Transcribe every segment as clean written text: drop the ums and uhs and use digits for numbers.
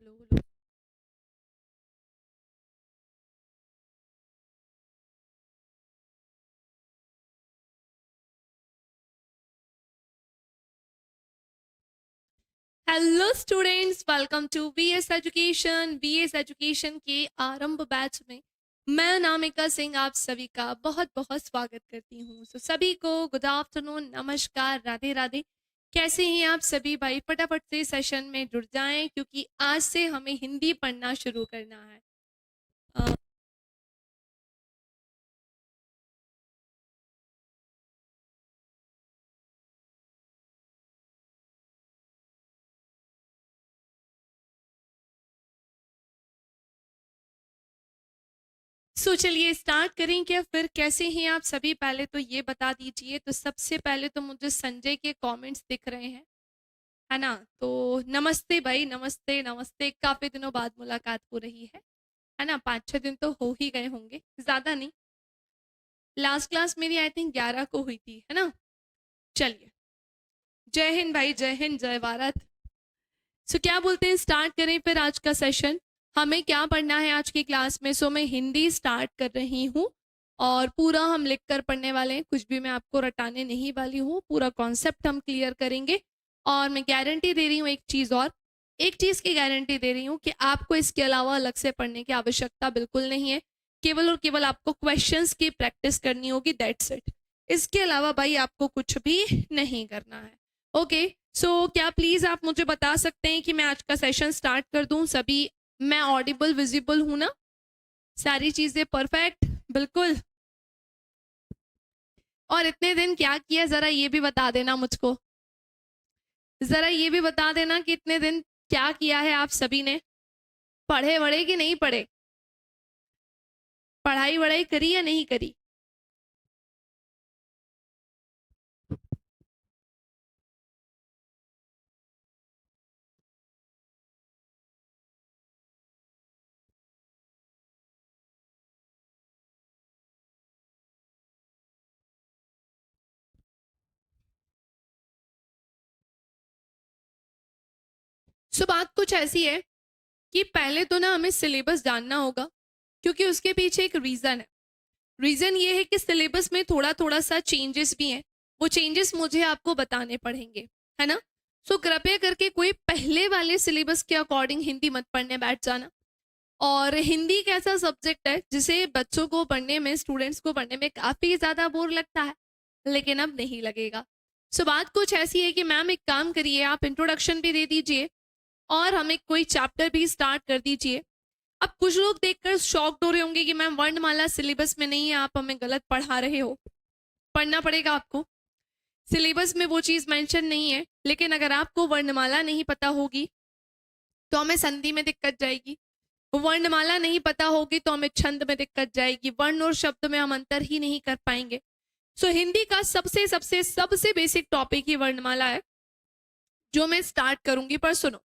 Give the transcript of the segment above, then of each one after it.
Hello. Hello students, welcome to VS education. VS education के Aarambh batch में मैं अनामिका सिंह आप सभी का बहुत बहुत स्वागत करती हूँ। सभी को गुड आफ्टरनून, नमस्कार, राधे राधे। कैसे हैं आप सभी भाई? फटाफट से सेशन में जुड़ जाएं क्योंकि आज से हमें हिंदी पढ़ना शुरू करना है। चलिए स्टार्ट करें क्या? फिर कैसे हैं आप सभी? पहले तो ये बता दीजिए। तो सबसे पहले तो मुझे संजय के कमेंट्स दिख रहे हैं, है ना? तो नमस्ते भाई, नमस्ते नमस्ते। काफी दिनों बाद मुलाकात हो रही है ना? 5-6 दिन तो हो ही गए होंगे, ज्यादा नहीं। लास्ट क्लास मेरी आई थिंक 11 को हुई थी, है ना? चलिए, जय हिंद भाई, जय हिंद, जय भारत। क्या बोलते हैं, स्टार्ट करें फिर आज का सेशन? हमें क्या पढ़ना है आज की क्लास में? मैं हिंदी स्टार्ट कर रही हूँ और पूरा हम लिख कर पढ़ने वाले हैं। कुछ भी मैं आपको रटाने नहीं वाली हूँ, पूरा कॉन्सेप्ट हम क्लियर करेंगे। और मैं गारंटी दे रही हूँ एक चीज, और एक चीज की गारंटी दे रही हूँ कि आपको इसके अलावा अलग से पढ़ने की आवश्यकता बिल्कुल नहीं है। केवल और केवल आपको क्वेश्चंस की प्रैक्टिस करनी होगी, दैट्स इट। इसके अलावा भाई आपको कुछ भी नहीं करना है। ओके, क्या प्लीज आप मुझे बता सकते हैं कि मैं आज का सेशन स्टार्ट कर दूं? सभी मैं ऑडिबल विजिबल हूं ना? सारी चीजें परफेक्ट? बिल्कुल। और इतने दिन क्या किया, जरा ये भी बता देना मुझको। जरा ये भी बता देना कि इतने दिन क्या किया है आप सभी ने। पढ़े वढ़े कि नहीं पढ़े? पढ़ाई वढ़ाई करी या नहीं करी? बात कुछ ऐसी है कि पहले तो ना हमें सिलेबस जानना होगा, क्योंकि उसके पीछे एक रीजन है। रीजन ये है कि सिलेबस में थोड़ा थोड़ा सा चेंजेस भी हैं। वो चेंजेस मुझे आपको बताने पड़ेंगे, है ना? कृपया करके कोई पहले वाले सिलेबस के अकॉर्डिंग हिंदी मत पढ़ने बैठ जाना। और हिंदी एक ऐसा सब्जेक्ट है जिसे बच्चों को पढ़ने में, स्टूडेंट्स को पढ़ने में काफी ज्यादा बोर लगता है, लेकिन अब नहीं लगेगा। बात कुछ ऐसी है कि मैम एक काम करिए, आप इंट्रोडक्शन भी दे दीजिए और हमें कोई चैप्टर भी स्टार्ट कर दीजिए। अब कुछ लोग देखकर शॉक्ड हो रहे होंगे कि मैम वर्णमाला सिलेबस में नहीं है, आप हमें गलत पढ़ा रहे हो। पढ़ना पड़ेगा आपको, सिलेबस में वो चीज मेंशन नहीं है। लेकिन अगर आपको वर्णमाला नहीं पता होगी तो हमें संधि में दिक्कत जाएगी, वर्णमाला नहीं पता होगी तो हमें छंद में दिक्कत जाएगी, वर्ण और शब्द में हम अंतर ही नहीं कर पाएंगे। हिंदी का सबसे सबसे सबसे बेसिक टॉपिक ही वर्णमाला है, जो मैं स्टार्ट करूंगी। पर सुनो,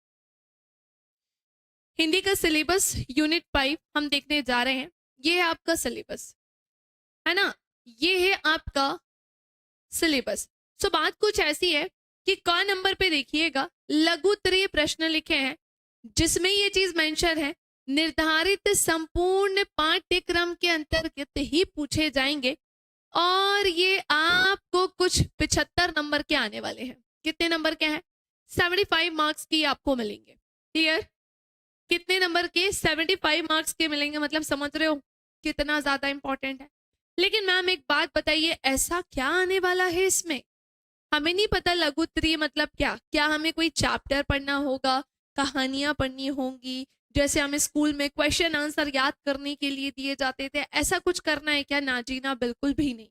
हिंदी का सिलेबस यूनिट 5 हम देखने जा रहे हैं। ये है आपका सिलेबस, है ना? ये है आपका सिलेबस। बात कुछ ऐसी है कि क नंबर पे देखिएगा लघु उत्तरीय प्रश्न लिखे हैं, जिसमें ये चीज मेंशन है निर्धारित संपूर्ण पाठ्यक्रम के अंतर्गत ही पूछे जाएंगे। और ये आपको कुछ 75 नंबर के आने वाले हैं। कितने नंबर के हैं? 75 मार्क्स की आपको मिलेंगे। क्लियर? कितने नंबर के? 75 मार्क्स के मिलेंगे। मतलब समझ रहे हो कितना ज्यादा इंपॉर्टेंट है। लेकिन मैम एक बात बताइए, ऐसा क्या आने वाला है इसमें? हमें नहीं पता लघु उत्तरीय मतलब क्या। क्या हमें कोई चैप्टर पढ़ना होगा, कहानियां पढ़नी होंगी, जैसे हमें स्कूल में क्वेश्चन आंसर याद करने के लिए दिए जाते थे, ऐसा कुछ करना है क्या? ना जी ना, बिल्कुल भी नहीं।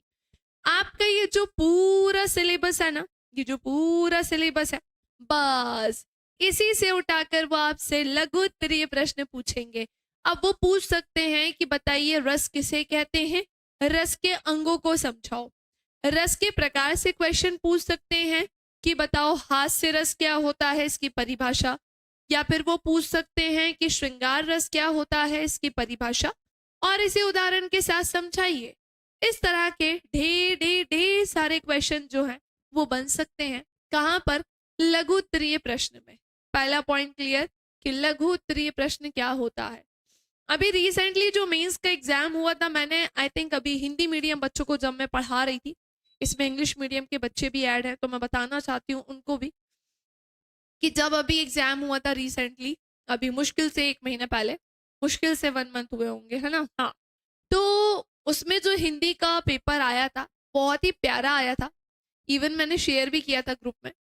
आपका ये जो पूरा सिलेबस है ना, ये जो पूरा सिलेबस है, बस इसी से उठाकर वो आपसे लघु उत्तरीय प्रश्न पूछेंगे। अब वो पूछ सकते हैं कि बताइए रस किसे कहते हैं, रस के अंगों को समझाओ। रस के प्रकार से क्वेश्चन पूछ सकते हैं कि बताओ हास्य रस क्या होता है, इसकी परिभाषा। या फिर वो पूछ सकते हैं कि श्रृंगार रस क्या होता है, इसकी परिभाषा। और इसे उदाहरण के साथ समझाइए। इस तरह के ढेर ढेर ढेर सारे क्वेश्चन जो हैं वो बन सकते हैं। कहां पर? लघु उत्तरीय प्रश्न में। पहला पॉइंट क्लियर कि लघु उत्तरीय प्रश्न क्या होता है। अभी रिसेंटली जो मेंस का एग्जाम हुआ था, मैंने आई थिंक अभी हिंदी मीडियम बच्चों को जब मैं पढ़ा रही थी, इसमें इंग्लिश मीडियम के बच्चे भी ऐड हैं, तो मैं बताना चाहती हूँ उनको भी कि जब अभी एग्जाम हुआ था रिसेंटली, अभी मुश्किल से 1 महीना पहले, मुश्किल से 1 मंथ हुए होंगे, है ना, हाँ, तो उसमें जो हिंदी का पेपर आया था बहुत ही प्यारा आया था। इवन मैंने शेयर भी किया था ग्रुप में।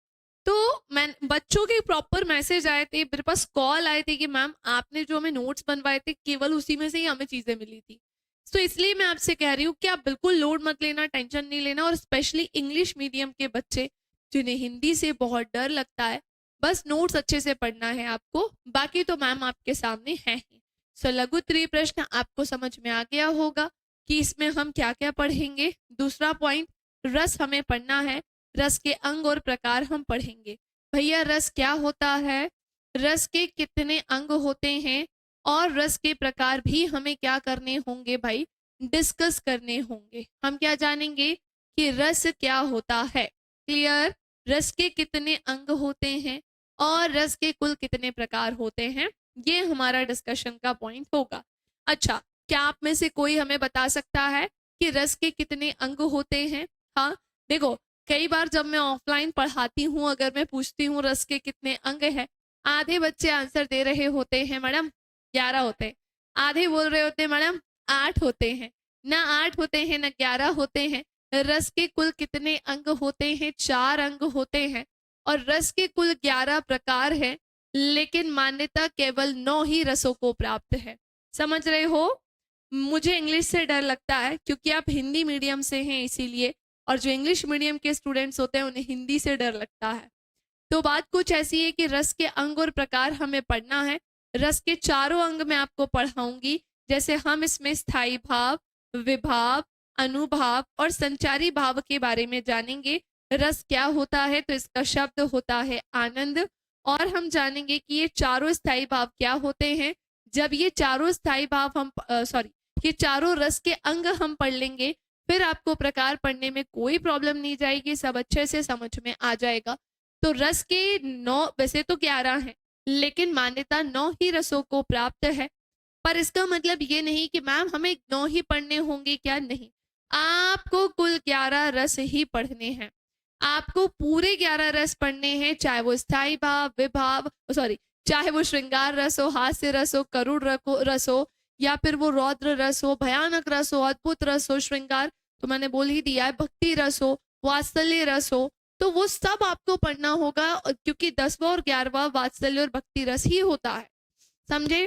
तो मैं बच्चों के प्रॉपर मैसेज आए थे, मेरे पास कॉल आए थे कि मैम आपने जो हमें नोट्स बनवाए थे केवल उसी में से ही हमें चीजें मिली थी। तो इसलिए मैं आपसे कह रही हूँ कि आप बिल्कुल लोड मत लेना, टेंशन नहीं लेना, और स्पेशली इंग्लिश मीडियम के बच्चे जिन्हें हिंदी से बहुत डर लगता है, बस नोट्स अच्छे से पढ़ना है आपको, बाकी तो मैम आपके सामने है ही। सो लघु उत्तरीय प्रश्न आपको समझ में आ गया होगा कि इसमें हम क्या क्या पढ़ेंगे। दूसरा पॉइंट, रस हमें पढ़ना है, रस के अंग और प्रकार हम पढ़ेंगे। भैया रस क्या होता है, रस के कितने अंग होते हैं, और रस के प्रकार भी हमें क्या करने होंगे भाई, डिस्कस करने होंगे। हम क्या जानेंगे कि रस क्या होता है। क्लियर, रस के कितने अंग होते हैं और रस के कुल कितने प्रकार होते हैं, ये हमारा डिस्कशन का पॉइंट होगा। अच्छा, क्या आप में से कोई हमें बता सकता है कि रस के कितने अंग होते हैं? हाँ, देखो कई बार जब मैं ऑफलाइन पढ़ाती हूँ, अगर मैं पूछती हूँ रस के कितने अंग हैं, आधे बच्चे आंसर दे रहे होते हैं मैडम 11 होते हैं, आधे बोल रहे होते हैं मैडम 8 होते हैं। ना 8 होते हैं ना 11 होते हैं। रस के कुल कितने अंग होते हैं? 4 अंग होते हैं, और रस के कुल 11 प्रकार हैं, लेकिन मान्यता केवल 9 ही रसों को प्राप्त है। समझ रहे हो? मुझे इंग्लिश से डर लगता है क्योंकि आप हिंदी मीडियम से हैं इसीलिए, और जो इंग्लिश मीडियम के स्टूडेंट्स होते हैं उन्हें हिंदी से डर लगता है। तो बात कुछ ऐसी है कि रस के अंग और प्रकार हमें पढ़ना है। रस के चारों अंग मैं आपको पढ़ाऊंगी, जैसे हम इसमें स्थायी भाव, विभाव, अनुभाव और संचारी भाव के बारे में जानेंगे। रस क्या होता है, तो इसका शब्द होता है आनंद, और हम जानेंगे कि ये चारों स्थायी भाव क्या होते हैं। जब ये चारों स्थायी भाव हम ये चारों रस के अंग हम पढ़ लेंगे, फिर आपको प्रकार पढ़ने में कोई प्रॉब्लम नहीं जाएगी, सब अच्छे से समझ में आ जाएगा। तो रस के 9, वैसे तो 11 हैं, लेकिन मान्यता 9 ही रसों को प्राप्त है। पर इसका मतलब ये नहीं कि मैम हमें 9 ही पढ़ने होंगे, क्या नहीं, आपको कुल 11 रस ही पढ़ने हैं। आपको पूरे 11 रस पढ़ने हैं, चाहे वो स्थायी भाव, विभाव, चाहे वो श्रृंगार रस हो, हास्य रस हो, करुण रस हो, या फिर वो रौद्र रस हो, भयानक रस हो, अद्भुत रस हो, श्रृंगार तो मैंने बोल ही दिया है, भक्ति रस हो, वात्सल्य रस हो, तो वो सब आपको पढ़ना होगा, क्योंकि 10वां और 11वां वात्सल्य और भक्ति रस ही होता है। समझे?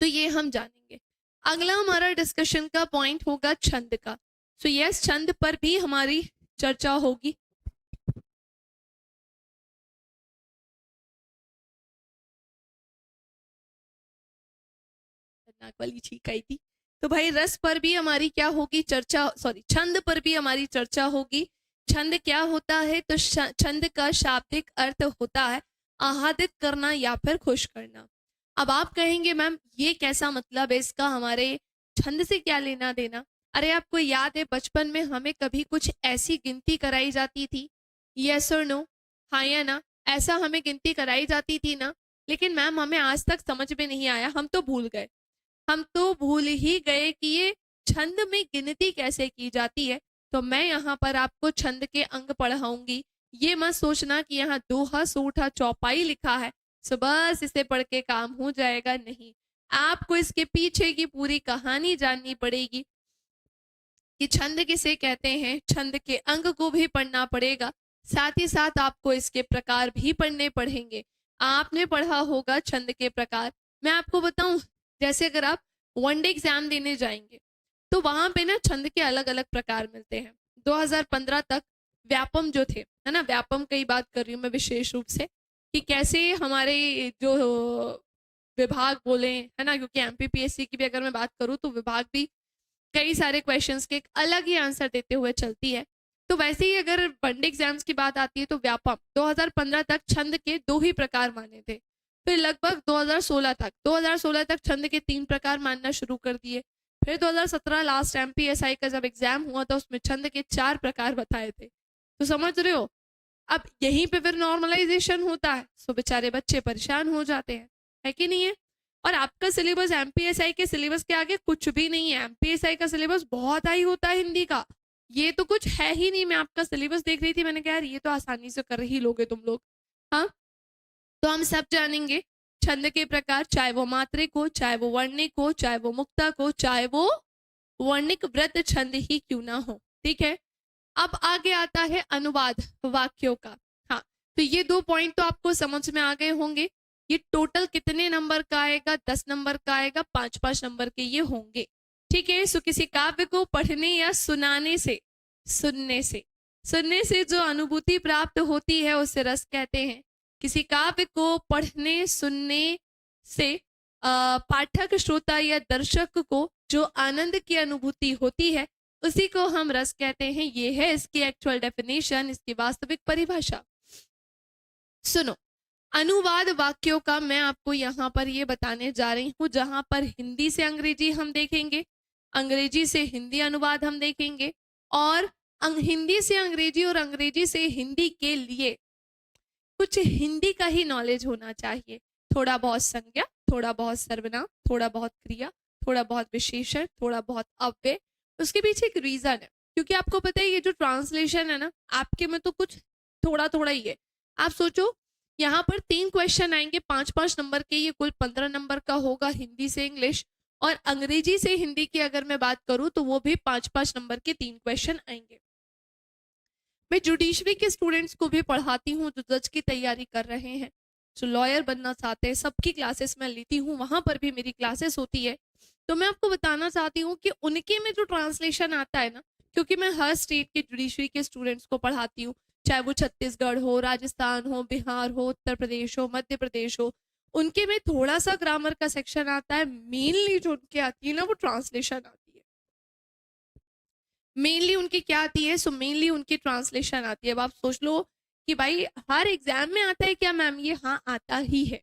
तो ये हम जानेंगे। अगला हमारा डिस्कशन का पॉइंट होगा छंद का। सो यस, छंद पर भी हमारी चर्चा होगी। वाली छींक आई थी। तो भाई रस पर भी हमारी क्या होगी चर्चा, छंद पर भी हमारी चर्चा होगी। छंद क्या होता है, तो छंद का शाब्दिक अर्थ होता है आह्लादित करना या फिर खुश करना। अब आप कहेंगे मैम ये कैसा मतलब है इसका, हमारे छंद से क्या लेना देना? अरे आपको याद है बचपन में हमें कभी कुछ ऐसी गिनती कराई जाती थी, यस और नो, हाँ या ना, ऐसा हमें गिनती कराई जाती थी ना, लेकिन मैम हमें आज तक समझ में नहीं आया, हम तो भूल गए, हम तो भूल ही गए कि ये छंद में गिनती कैसे की जाती है। तो मैं यहाँ पर आपको छंद के अंग पढ़ाऊंगी। ये मत सोचना कि यहाँ दोहा, सूठा, चौपाई लिखा है, सो बस इसे पढ़ के काम हो जाएगा, नहीं, आपको इसके पीछे की पूरी कहानी जाननी पड़ेगी कि छंद किसे कहते हैं, छंद के अंग को भी पढ़ना पड़ेगा, साथ ही साथ आपको इसके प्रकार भी पढ़ने पड़ेंगे। आपने पढ़ा होगा छंद के प्रकार, मैं आपको बताऊं, जैसे अगर आप वनडे एग्जाम देने जाएंगे तो वहां पे ना छंद के अलग अलग प्रकार मिलते हैं। 2015 तक व्यापम जो थे, है ना, व्यापम की बात कर रही हूँ मैं विशेष रूप से, कि कैसे हमारे जो विभाग बोले, है ना, क्योंकि एमपीपीएससी की भी अगर मैं बात करूँ तो विभाग भी कई सारे क्वेश्चंस के अलग ही आंसर देते हुए चलती है। तो वैसे ही अगर वनडे एग्जाम्स की बात आती है तो व्यापम 2015 तक छंद के 2 ही प्रकार माने थे, फिर लगभग 2016 तक छंद के 3 प्रकार मानना शुरू कर दिए, फिर 2017 लास्ट एमपीएसआई का जब एग्जाम हुआ था उसमें छंद के 4 प्रकार बताए थे। तो समझ रहे हो, अब यहीं पे फिर नॉर्मलाइजेशन होता है, सो बेचारे बच्चे परेशान हो जाते हैं, है कि नहीं है? और आपका सिलेबस एमपीएसआई के सिलेबस के आगे कुछ भी नहीं है। एमपीएसआई का सिलेबस बहुत हाई होता है हिंदी का, ये तो कुछ है ही नहीं। मैं आपका सिलेबस देख रही थी, मैंने कहा यार ये तो आसानी से कर ही लोगे तुम लोग। हाँ, तो हम सब जानेंगे छंद के प्रकार, चाहे वो मात्रिक हो, चाहे वो वर्णिक हो, चाहे वो मुक्तक हो, चाहे वो वर्णिक व्रत छंद ही क्यों ना हो। ठीक है, अब आगे आता है अनुवाद वाक्यों का। हाँ, तो ये 2 पॉइंट तो आपको समझ में आ गए होंगे। ये टोटल कितने नंबर का आएगा? 10 नंबर का आएगा, 5-5 नंबर के ये होंगे। ठीक है, सो किसी काव्य को पढ़ने या सुनाने से, सुनने से जो अनुभूति प्राप्त होती है उसे रस कहते हैं। किसी काव्य को पढ़ने सुनने से पाठक, श्रोता या दर्शक को जो आनंद की अनुभूति होती है उसी को हम रस कहते हैं। ये है इसकी एक्चुअल डेफिनेशन, इसकी वास्तविक परिभाषा। सुनो, अनुवाद वाक्यों का मैं आपको यहाँ पर ये बताने जा रही हूँ, जहां पर हिंदी से अंग्रेजी हम देखेंगे, अंग्रेजी से हिंदी अनुवाद हम देखेंगे, और हिंदी से अंग्रेजी और अंग्रेजी से हिंदी के लिए कुछ हिंदी का ही नॉलेज होना चाहिए। थोड़ा बहुत संज्ञा, थोड़ा बहुत सर्वनाम, थोड़ा बहुत क्रिया, थोड़ा बहुत विशेषण, थोड़ा बहुत अव्यय। उसके पीछे एक रीजन है, क्योंकि आपको पता है ये जो ट्रांसलेशन है ना, आपके में तो कुछ थोड़ा थोड़ा ही है। आप सोचो यहाँ पर 3 क्वेश्चन आएंगे 5-5 नंबर के, ये कुल 15 नंबर का होगा हिंदी से इंग्लिश। और अंग्रेजी से हिंदी की अगर मैं बात करूं तो वो भी 5-5 नंबर के 3 क्वेश्चन आएंगे। मैं जुडिशरी के स्टूडेंट्स को भी पढ़ाती हूँ जो जज की तैयारी कर रहे हैं, जो लॉयर बनना चाहते हैं, सबकी क्लासेस मैं लेती हूँ, वहां पर भी मेरी क्लासेस होती है। तो मैं आपको बताना चाहती हूँ कि उनके में जो ट्रांसलेशन आता है ना, क्योंकि मैं हर स्टेट के जुडिशरी के स्टूडेंट्स को पढ़ाती हूँ, चाहे वो छत्तीसगढ़ हो, राजस्थान हो, बिहार हो, उत्तर प्रदेश हो, मध्य प्रदेश हो, उनके में थोड़ा सा ग्रामर का सेक्शन आता है। मेनली जो उनके आती है ना वो ट्रांसलेशन आती है। मेनली उनकी क्या आती है? सो मेनली उनकी ट्रांसलेशन आती है। अब आप सोच लो कि भाई हर एग्जाम में आता है क्या मैम? ये हाँ आता ही है,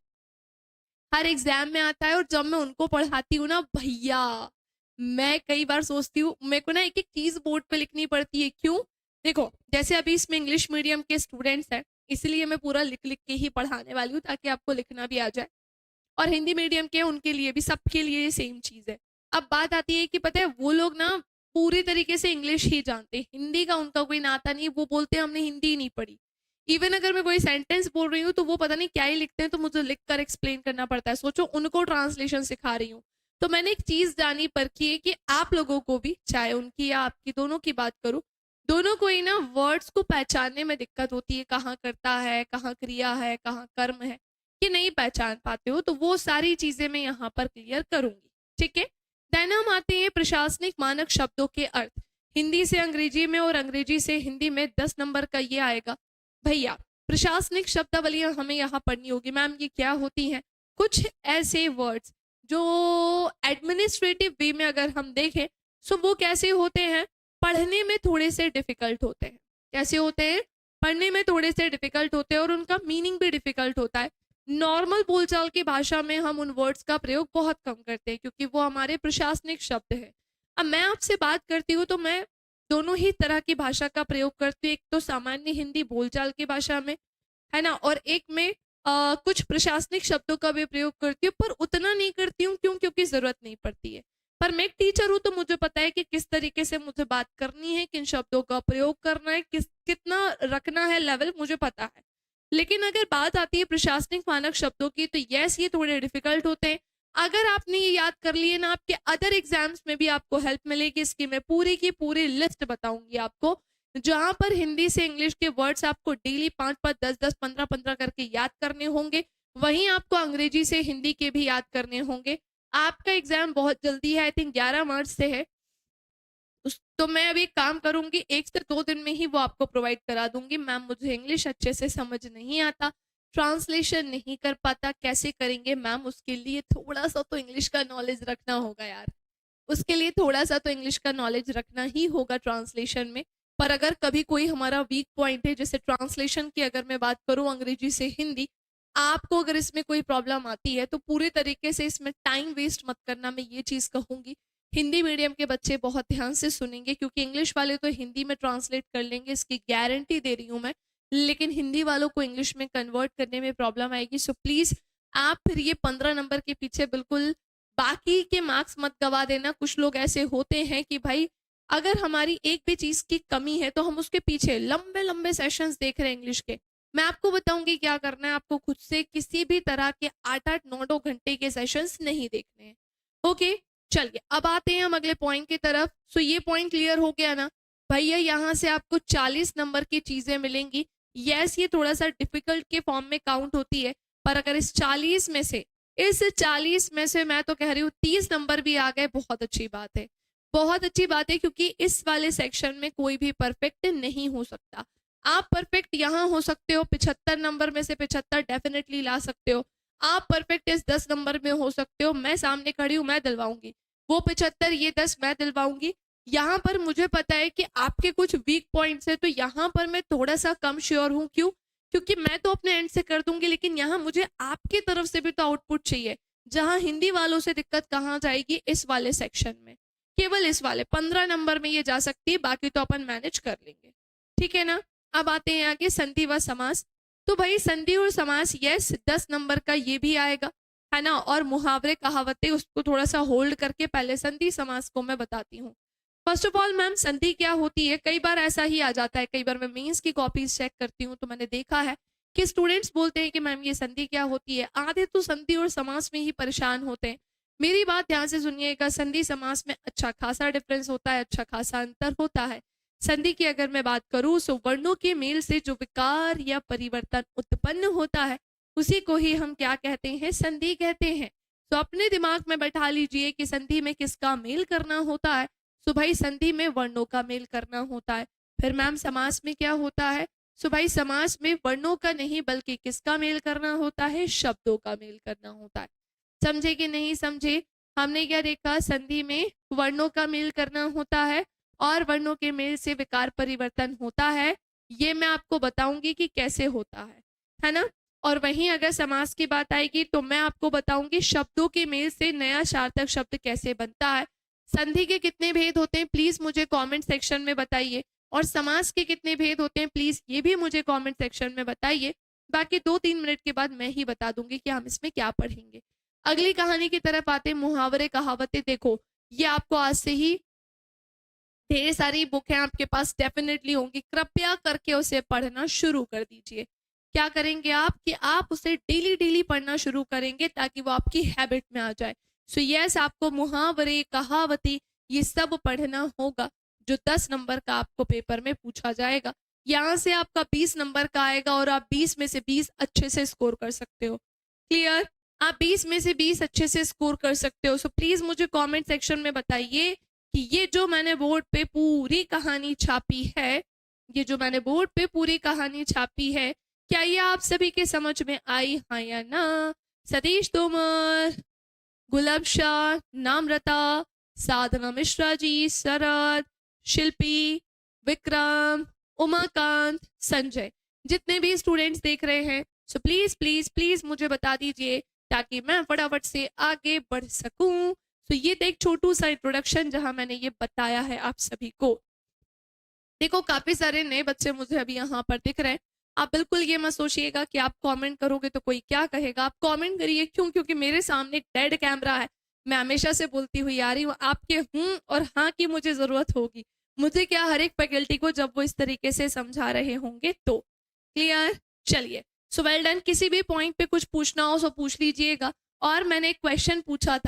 हर एग्जाम में आता है। और जब मैं उनको पढ़ाती हूँ ना भैया, मैं कई बार सोचती हूँ मेरे को ना एक एक चीज बोर्ड पे लिखनी पड़ती है। क्यों? देखो, जैसे अभी इसमें इंग्लिश मीडियम के स्टूडेंट्स हैं, इसलिए मैं पूरा लिख लिख के ही पढ़ाने वाली हूँ ताकि आपको लिखना भी आ जाए। और हिंदी मीडियम के उनके लिए भी, सबके लिए सेम चीज है। अब बात आती है कि पता है वो लोग ना पूरी तरीके से इंग्लिश ही जानते हैं, हिंदी का उनका कोई नाता नहीं। वो बोलते हैं हमने हिंदी नहीं पढ़ी। इवन अगर मैं कोई सेंटेंस बोल रही हूँ तो वो पता नहीं क्या ही लिखते हैं, तो मुझे लिख कर एक्सप्लेन करना पड़ता है। सोचो उनको ट्रांसलेशन सिखा रही हूँ। तो मैंने एक चीज जानी परखी है कि आप लोगों को भी, चाहे उनकी या आपकी, दोनों की बात करूं, दोनों को ही ना वर्ड्स को पहचानने में दिक्कत होती है। कहाँ कर्ता है, कहाँ क्रिया है, कहाँ कर्म है, ये नहीं पहचान पाते हो। तो वो सारी चीजें मैं यहाँ पर क्लियर करूंगी। ठीक है, देन हम आते हैं प्रशासनिक मानक शब्दों के अर्थ। हिंदी से अंग्रेजी में और अंग्रेजी से हिंदी में 10 नंबर का ये आएगा। भैया प्रशासनिक शब्दावलियां हमें यहाँ पढ़नी होगी। मैम ये क्या होती हैं? कुछ ऐसे वर्ड्स जो एडमिनिस्ट्रेटिव वे में अगर हम देखें सो वो कैसे होते हैं, पढ़ने में थोड़े से डिफिकल्ट होते हैं। कैसे होते हैं? पढ़ने में थोड़े से डिफिकल्ट होते हैं और उनका मीनिंग भी डिफिकल्ट होता है। नॉर्मल बोलचाल की भाषा में हम उन वर्ड्स का प्रयोग बहुत कम करते हैं क्योंकि वो हमारे प्रशासनिक शब्द है। अब मैं आपसे बात करती हूँ तो मैं दोनों ही तरह की भाषा का प्रयोग करती हूँ। एक तो सामान्य हिंदी बोलचाल की भाषा में, है ना, और एक में कुछ प्रशासनिक शब्दों का भी प्रयोग करती हूँ, पर उतना नहीं करती हूँ। क्यों? क्योंकि जरूरत नहीं पड़ती है। पर मैं एक टीचर हूँ तो मुझे पता है कि किस तरीके से मुझे बात करनी है, किन शब्दों का प्रयोग करना है, कितना रखना है लेवल, मुझे पता है। लेकिन अगर बात आती है प्रशासनिक मानक शब्दों की तो यस, ये थोड़े डिफिकल्ट होते हैं। अगर आपने ये याद कर लिए ना, आपके अदर एग्जाम्स में भी आपको हेल्प मिलेगी। इसकी मैं पूरी की पूरी लिस्ट बताऊंगी आपको, जहां पर हिंदी से इंग्लिश के वर्ड्स आपको डेली 5-5, 10-10, 15-15 करके याद करने होंगे। वहीं आपको अंग्रेजी से हिंदी के भी याद करने होंगे। आपका एग्जाम बहुत जल्दी है, आई थिंक 11 मार्च से है। तो मैं अभी एक काम करूंगी, 1 से 2 दिन में ही वो आपको प्रोवाइड करा दूंगी। मैम मुझे इंग्लिश अच्छे से समझ नहीं आता, ट्रांसलेशन नहीं कर पाता, कैसे करेंगे मैम? उसके लिए थोड़ा सा तो इंग्लिश का नॉलेज रखना होगा यार, उसके लिए थोड़ा सा तो इंग्लिश का नॉलेज रखना ही होगा ट्रांसलेशन में। पर अगर कभी कोई हमारा वीक पॉइंट है, जैसे ट्रांसलेशन की अगर मैं बात करूं अंग्रेजी से हिंदी, आपको अगर इसमें कोई प्रॉब्लम आती है तो पूरे तरीके से इसमें टाइम वेस्ट मत करना। मैं ये चीज कहूंगी, हिंदी मीडियम के बच्चे बहुत ध्यान से सुनेंगे, क्योंकि इंग्लिश वाले तो हिंदी में ट्रांसलेट कर लेंगे, इसकी गारंटी दे रही हूँ मैं, लेकिन हिंदी वालों को इंग्लिश में कन्वर्ट करने में प्रॉब्लम आएगी। सो प्लीज आप फिर ये 15 नंबर के पीछे बिल्कुल बाकी के मार्क्स मत गवा देना। कुछ लोग ऐसे होते हैं कि भाई अगर हमारी एक भी चीज की कमी है तो हम उसके पीछे लंबे लंबे सेशंस देख रहे हैं इंग्लिश के। मैं आपको बताऊंगी क्या करना है, आपको खुद से किसी भी तरह के 8-8 9-9 घंटे के सेशंस नहीं देखने हैं। ओके, चलिए अब आते हैं हम अगले पॉइंट की तरफ। सो ये पॉइंट क्लियर हो गया ना भैया, यहाँ से आपको 40 नंबर की चीजें मिलेंगी। यस, ये थोड़ा सा डिफिकल्ट के फॉर्म में काउंट होती है, पर अगर इस 40 में से मैं तो कह रही हूँ 30 नंबर भी आ गए, बहुत अच्छी बात है, बहुत अच्छी बात है, क्योंकि इस वाले सेक्शन में कोई भी परफेक्ट नहीं हो सकता। आप परफेक्ट यहाँ हो सकते हो, 75 नंबर में से 75 डेफिनेटली ला सकते हो। आप परफेक्ट इस 10 नंबर में हो सकते हो, मैं सामने खड़ी हूँ, मैं दिलवाऊंगी वो 75, ये 10 मैं दिलवाऊंगी। यहाँ पर मुझे पता है कि आपके कुछ वीक पॉइंट्स है, तो यहाँ पर मैं थोड़ा सा कम श्योर हूँ। क्यों? क्योंकि मैं तो अपने एंड से कर दूंगी, लेकिन यहाँ मुझे आपकी तरफ से भी तो आउटपुट चाहिए। जहां हिंदी वालों से दिक्कत कहाँ जाएगी? इस वाले सेक्शन में, केवल इस वाले 15 नंबर में ये जा सकती है, बाकी तो अपन मैनेज कर लेंगे, ठीक है ना। अब आते हैं आगे संधि व समास। तो भाई संधि और समास, यस 10 नंबर का ये भी आएगा, है ना। और मुहावरे कहावतें, उसको थोड़ा सा होल्ड करके पहले संधि समास को मैं बताती हूँ। फर्स्ट ऑफ ऑल मैम, संधि क्या होती है? कई बार ऐसा ही आ जाता है, कई बार मैं मेंस की कॉपीज चेक करती हूँ तो मैंने देखा है कि स्टूडेंट्स बोलते हैं कि मैम ये संधि क्या होती है। आधे तो संधि और समास में ही परेशान होते हैं। मेरी बात ध्यान से सुनिएगा, संधि समास में अच्छा खासा डिफरेंस होता है, अच्छा खासा अंतर होता है। संधि की अगर मैं बात करूं तो वर्णों के मेल से जो विकार या परिवर्तन उत्पन्न होता है उसी को ही हम क्या कहते हैं? संधि कहते हैं। तो अपने दिमाग में बैठा लीजिए कि संधि में किसका मेल करना होता है। तो भाई संधि में वर्णों का मेल करना होता है। फिर मैम समास में क्या होता है? सो भाई समास में वर्णों का नहीं बल्कि किसका मेल करना होता है? शब्दों का मेल करना होता है। समझे कि नहीं समझे? हमने क्या देखा? संधि में वर्णों का मेल करना होता है और वर्णों के मेल से विकार परिवर्तन होता है। ये मैं आपको बताऊंगी कि कैसे होता है ना। और वहीं अगर समास की बात आएगी तो मैं आपको बताऊंगी शब्दों के मेल से नया सार्थक शब्द कैसे बनता है। संधि के कितने भेद होते हैं प्लीज मुझे कमेंट सेक्शन में बताइए, और समास के कितने भेद होते हैं प्लीज ये भी मुझे कमेंट सेक्शन में बताइए। बाकी 2-3 मिनट के बाद मैं ही बता दूंगी कि हम इसमें क्या पढ़ेंगे। अगली कहानी की तरफ आते हैं, मुहावरे कहावतें। देखो ये आपको आज से ही ढेर सारी बुक है आपके पास, डेफिनेटली होंगी, कृपया करके उसे पढ़ना शुरू कर दीजिए। क्या करेंगे आप कि आप उसे डेली डेली पढ़ना शुरू करेंगे ताकि वो आपकी हैबिट में आ जाए। सो यस, आपको मुहावरे कहावतें ये सब पढ़ना होगा, जो 10 नंबर का आपको पेपर में पूछा जाएगा। यहाँ से आपका 20 नंबर का आएगा और आप 20 में से 20 अच्छे से स्कोर कर सकते हो। क्लियर? आप 20 में से 20 अच्छे से स्कोर कर सकते हो। सो प्लीज मुझे कमेंट सेक्शन में बताइए कि ये जो मैंने बोर्ड पे पूरी कहानी छापी है, ये जो मैंने बोर्ड पे पूरी कहानी छापी है, क्या ये आप सभी के समझ में आई, हाँ या ना? सतीश तोमर, गुलाब शाह, नामरता, साधना मिश्रा जी, शरद, शिल्पी, विक्रम, उमाकांत, संजय, जितने भी स्टूडेंट्स देख रहे हैं, सो प्लीज प्लीज प्लीज मुझे बता दीजिए ताकि मैं फटाफट से आगे बढ़ सकूं। तो ये तो एक छोटू सा इंट्रोडक्शन जहां मैंने ये बताया है आप सभी को। देखो काफी सारे नए बच्चे मुझे अभी यहाँ पर दिख रहे हैं। आप बिल्कुल ये मत सोचिएगा कि आप कमेंट करोगे तो कोई क्या कहेगा। आप कमेंट करिए, क्यों? क्योंकि मेरे सामने एक डेड कैमरा है। मैं हमेशा से बोलती हुई आ रही हूँ, आपके हूँ और हाँ की मुझे जरूरत होगी। मुझे क्या, हर एक फैकल्टी को जब वो इस तरीके से समझा रहे होंगे तो। क्लियर? चलिए, सो वेल डन। किसी भी पॉइंट पे कुछ पूछना हो तो पूछ लीजिएगा। और मैंने एक क्वेश्चन पूछा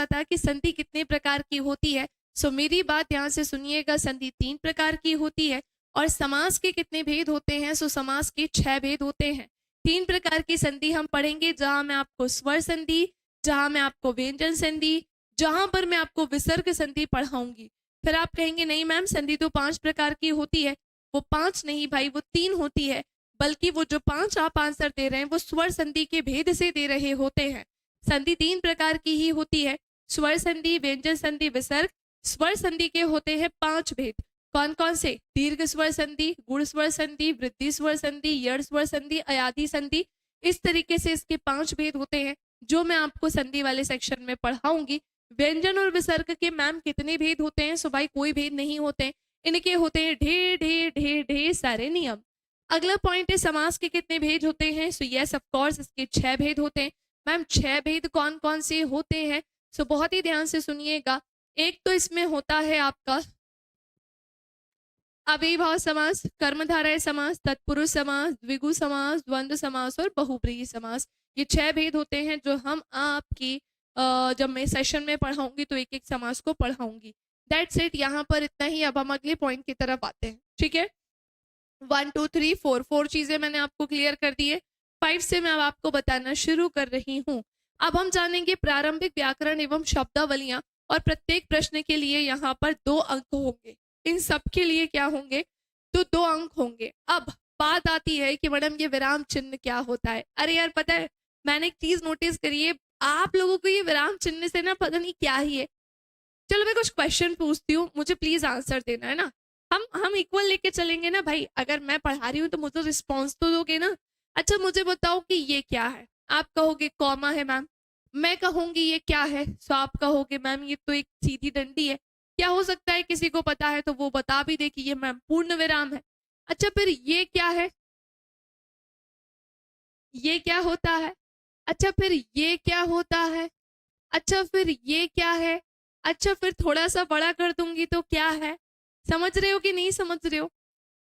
था कि संधि कितने प्रकार की होती है। सो मेरी बात ध्यान से सुनिएगा, संधि 3 प्रकार की होती है। और समास के कितने भेद होते हैं? सो समास के 6 भेद होते हैं। 3 प्रकार की संधि हम पढ़ेंगे, जहां मैं आपको स्वर संधि, जहां मैं आपको व्यंजन संधि, जहां पर मैं आपको विसर्ग संधि पढ़ाऊंगी। फिर आप कहेंगे नहीं मैम संधि तो 5 प्रकार की होती है। वो 5 नहीं भाई, वो 3 होती है। बल्कि वो जो 5 आप आंसर दे रहे हैं वो स्वर संधि के भेद से दे रहे होते हैं। संधि 3 प्रकार की ही होती है, स्वर संधि, व्यंजन संधि, विसर्ग। स्वर संधि के होते हैं 5 भेद। कौन कौन से? दीर्घ स्वर संधि, गुण स्वर संधि, वृद्धि स्वर संधि, यड़ स्वर संधि, अयादि संधि। इस तरीके से इसके 5 भेद होते हैं जो मैं आपको संधि वाले सेक्शन में पढ़ाऊंगी। व्यंजन और विसर्ग के मैम कितने भेद होते हैं? सो भाई कोई भेद नहीं होते हैं, इनके होते हैं ढेर ढेर ढेर ढेर सारे नियम। अगला पॉइंट है समास के कितने भेद होते हैं? सो यस ऑफ कोर्स इसके 6 भेद होते हैं। मैम 6 भेद कौन कौन से होते हैं? सो बहुत ही ध्यान से सुनिएगा। एक तो इसमें होता है आपका अव्ययीभाव समास, कर्मधारय समास, तत्पुरुष समास, द्विगु समास, द्वंद्व समास और बहुब्रीहि समास। ये 6 भेद होते हैं जो हम आपकी जब मैं सेशन में पढ़ाऊंगी तो एक एक समास को पढ़ाऊंगी। दैट्स इट, यहाँ पर इतना ही। अब हम अगले पॉइंट की तरफ आते हैं, ठीक है। 1 2 3 4 चीजें मैंने आपको क्लियर कर दी है। 5 से मैं अब आपको बताना शुरू कर रही हूँ। अब हम जानेंगे प्रारंभिक व्याकरण एवं शब्दावलियां, और प्रत्येक प्रश्न के लिए यहाँ पर 2 अंक होंगे। इन सब के लिए क्या होंगे? तो 2 अंक होंगे। अब बात आती है कि मैडम ये विराम चिन्ह क्या होता है? अरे यार पता है, मैंने एक चीज नोटिस करी है, आप लोगों को ये विराम चिन्ह से ना पता नहीं क्या ही है। चलो मैं कुछ क्वेश्चन पूछती हूँ, मुझे प्लीज आंसर देना है ना। हम इक्वल लेके चलेंगे ना भाई। अगर मैं पढ़ा रही हूँ तो मुझे रिस्पॉन्स तो दोगे ना। अच्छा मुझे बताओ कि ये क्या है? आप कहोगे कॉमा है मैम, मैं कहूंगी ये क्या है? सो आप कहोगे मैम ये तो एक सीधी डंडी है। क्या हो सकता है किसी को पता है तो वो बता भी दे कि ये मैम पूर्ण विराम है। अच्छा फिर ये क्या है? ये क्या होता है? अच्छा फिर ये क्या होता है? अच्छा फिर ये क्या है? अच्छा फिर थोड़ा सा बड़ा कर दूंगी तो क्या है? समझ रहे हो कि नहीं समझ रहे हो?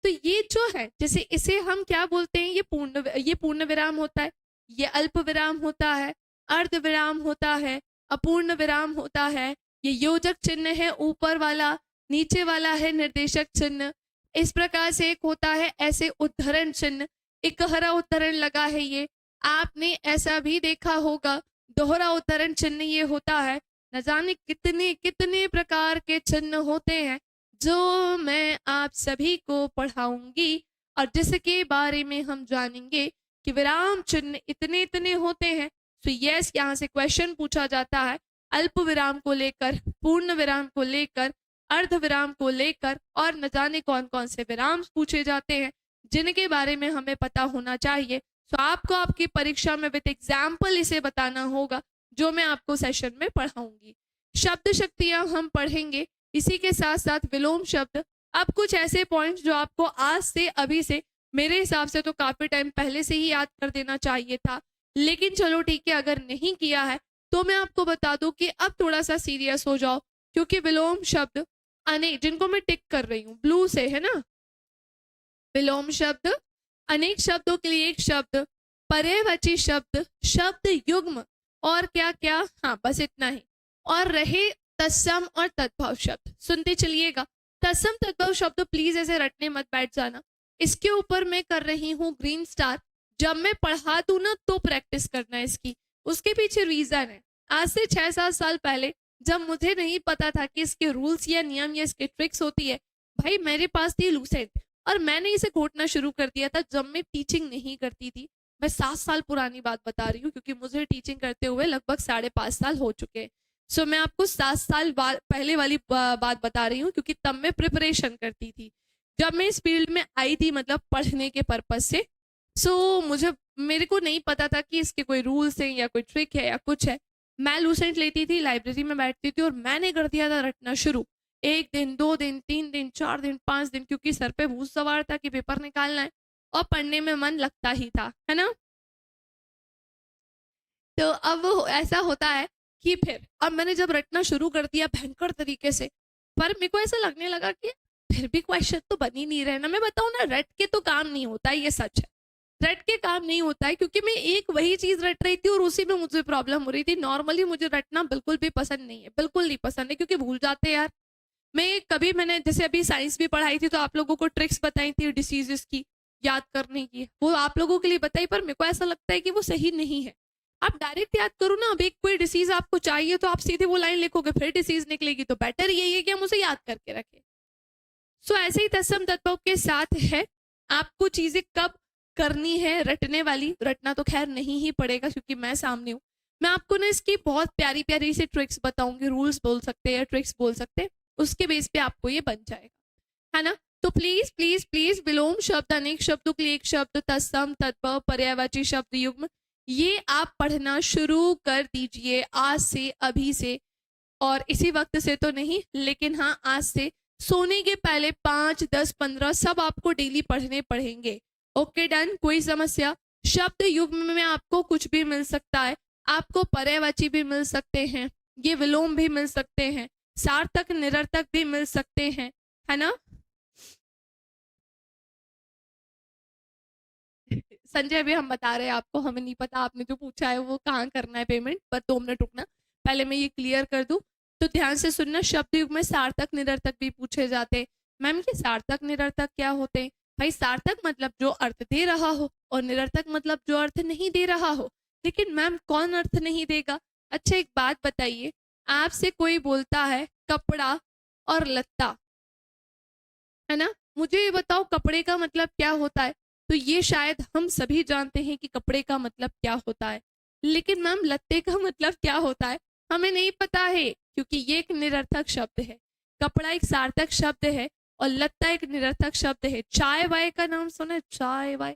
तो ये जो है, जैसे इसे हम क्या बोलते हैं, ये पूर्ण विराम होता है, ये अल्प विराम होता है, अर्ध विराम होता है, अपूर्ण विराम होता है, ये योजक चिन्ह है ऊपर वाला, नीचे वाला है निर्देशक चिन्ह। इस प्रकार से एक होता है ऐसे उद्धरण चिन्ह, एक हरा उद्धरण लगा है, ये आपने ऐसा भी देखा होगा। दोहरा उद्धरण चिन्ह ये होता है। न जाने कितने कितने प्रकार के चिन्ह होते हैं जो मैं आप सभी को पढ़ाऊंगी और जिसके बारे में हम जानेंगे कि विराम चिन्ह इतने इतने होते हैं। तो यस, यहाँ से क्वेश्चन पूछा जाता है अल्प विराम को लेकर, पूर्ण विराम को लेकर, अर्ध विराम को लेकर, और न जाने कौन कौन से विराम पूछे जाते हैं जिनके बारे में हमें पता होना चाहिए। तो आपको आपकी परीक्षा में विद एग्जाम्पल इसे बताना होगा, जो मैं आपको सेशन में पढ़ाऊंगी। शब्द शक्तियां हम पढ़ेंगे, इसी के साथ साथ विलोम शब्द। अब कुछ ऐसे पॉइंट्स जो आपको आज से अभी से, मेरे हिसाब से तो काफी टाइम पहले से ही याद कर देना चाहिए था, लेकिन चलो ठीक है, अगर नहीं किया है तो मैं आपको बता दूं कि अब थोड़ा सा सीरियस हो जाओ, क्योंकि विलोम शब्द अनेक, जिनको मैं टिक कर रही हूँ ब्लू से, है ना। विलोम शब्द अनेक शब्दों के लिए एक शब्द, पर्यायवाची शब्द, शब्द युग्म, और क्या क्या, हाँ बस इतना ही। और रहे तत्सम और तद्भव शब्द। सुनते चलिएगा। तत्सम तद्भव शब्द प्लीज ऐसे रटने मत बैठ जाना। इसके ऊपर मैं कर रही हूँ ग्रीन स्टार। जब मैं पढ़ा दूं ना तो प्रैक्टिस करना है इसकी। उसके पीछे रीजन है, आज से 6-7 साल पहले जब मुझे नहीं पता था कि इसके रूल्स या नियम या इसके ट्रिक्स होती है, भाई मेरे पास थी लूसेंट और मैंने इसे घोटना शुरू कर दिया था जब मैं टीचिंग नहीं करती थी। मैं 7 साल पुरानी बात बता रही हूँ, क्योंकि मुझे टीचिंग करते हुए लगभग 5.5 साल हो चुके हैं। सो मैं आपको 7 साल पहले वाली बात बता रही हूँ, क्योंकि तब मैं प्रिपरेशन करती थी जब मैं इस फील्ड में आई थी, मतलब पढ़ने के पर्पज से। सो मेरे को नहीं पता था कि इसके कोई रूल्स हैं या कोई ट्रिक है या कुछ है। मैं लूसेंट लेती थी, लाइब्रेरी में बैठती थी और मैंने कर दिया था रटना शुरू। 1 दिन 2 दिन 3 दिन 4 दिन 5 दिन, क्योंकि सर पे भूत सवार था कि पेपर निकालना है और पढ़ने में मन लगता ही था, है ना। तो अब ऐसा होता है कि फिर अब मैंने जब रटना शुरू कर दिया भयंकर तरीके से, पर मेरे को ऐसा लगने लगा कि फिर भी क्वेश्चन तो बन ही नहीं रहे ना। मैं बताऊं ना, रट के तो काम नहीं होता है, ये सच है। रट के काम नहीं होता है, क्योंकि मैं एक वही चीज रट रही थी और उसी में मुझे प्रॉब्लम हो रही थी। नॉर्मली मुझे रटना बिल्कुल भी पसंद नहीं है, बिल्कुल नहीं पसंद है, क्योंकि भूल जाते हैं यार। मैंने जैसे अभी साइंस भी पढ़ाई थी तो आप लोगों को ट्रिक्स बताई थी डिसीजेस की याद करने की, वो आप लोगों के लिए बताई, पर मेरे को ऐसा लगता है कि वो सही नहीं है। आप डायरेक्ट याद करो ना। अब एक कोई डिसीज आपको चाहिए तो आप सीधे वो लाइन लिखोगे, फिर डिसीज निकलेगी, तो बेटर यही है कि हम उसे याद करके रखें। सो ऐसे ही तत्सम तद्भव के साथ है, आपको चीजें कब करनी है रटने वाली। रटना तो खैर नहीं ही पड़ेगा क्योंकि मैं सामने हूँ। मैं आपको ना इसकी बहुत प्यारी प्यारी सी ट्रिक्स बताऊंगी, रूल्स बोल सकते हैं या ट्रिक्स बोल सकते हैं, उसके बेस पे आपको ये बन जाएगा, है ना। तो प्लीज प्लीज प्लीज विलोम शब्द, अनेक शब्दों के लिए एक शब्द, तत्सम तद्भव, पर्यायवाची शब्द युग्म, ये आप पढ़ना शुरू कर दीजिए आज से, अभी से। और इसी वक्त से तो नहीं, लेकिन हाँ आज से सोने के पहले 5, 10, 15 सब आपको डेली पढ़ने पढ़ेंगे। ओके डन, कोई समस्या? शब्द युग्म में आपको कुछ भी मिल सकता है, आपको पर्यायवाची भी मिल सकते हैं, ये विलोम भी मिल सकते हैं, सार्थक निरर्थक भी मिल सकते हैं, है ना? संजय, अभी हम बता रहे हैं आपको, हमें नहीं पता आपने जो पूछा है वो कहाँ करना है पेमेंट, पर 2 मिनट रुकना, पहले मैं ये क्लियर कर दूं। तो ध्यान से सुनना, शब्द युग में सार्थक निरर्थक भी पूछे जाते हैं। मैम ये सार्थक निरर्थक क्या होते हैं? भाई सार्थक मतलब जो अर्थ दे रहा हो, और निरर्थक मतलब जो अर्थ नहीं दे रहा हो। लेकिन मैम कौन अर्थ नहीं देगा? अच्छा एक बात बताइए, आपसे कोई बोलता है कपड़ा और लत्ता, है ना, मुझे ये बताओ कपड़े का मतलब क्या होता है? तो ये शायद हम सभी जानते हैं कि कपड़े का मतलब क्या होता है, लेकिन मैम लत्ते का मतलब क्या होता है हमें नहीं पता है, क्योंकि ये एक निरर्थक शब्द है। कपड़ा एक सार्थक शब्द है और लत्ता एक निरर्थक शब्द है। चाय वाय का नाम सुना है? चाय वाय,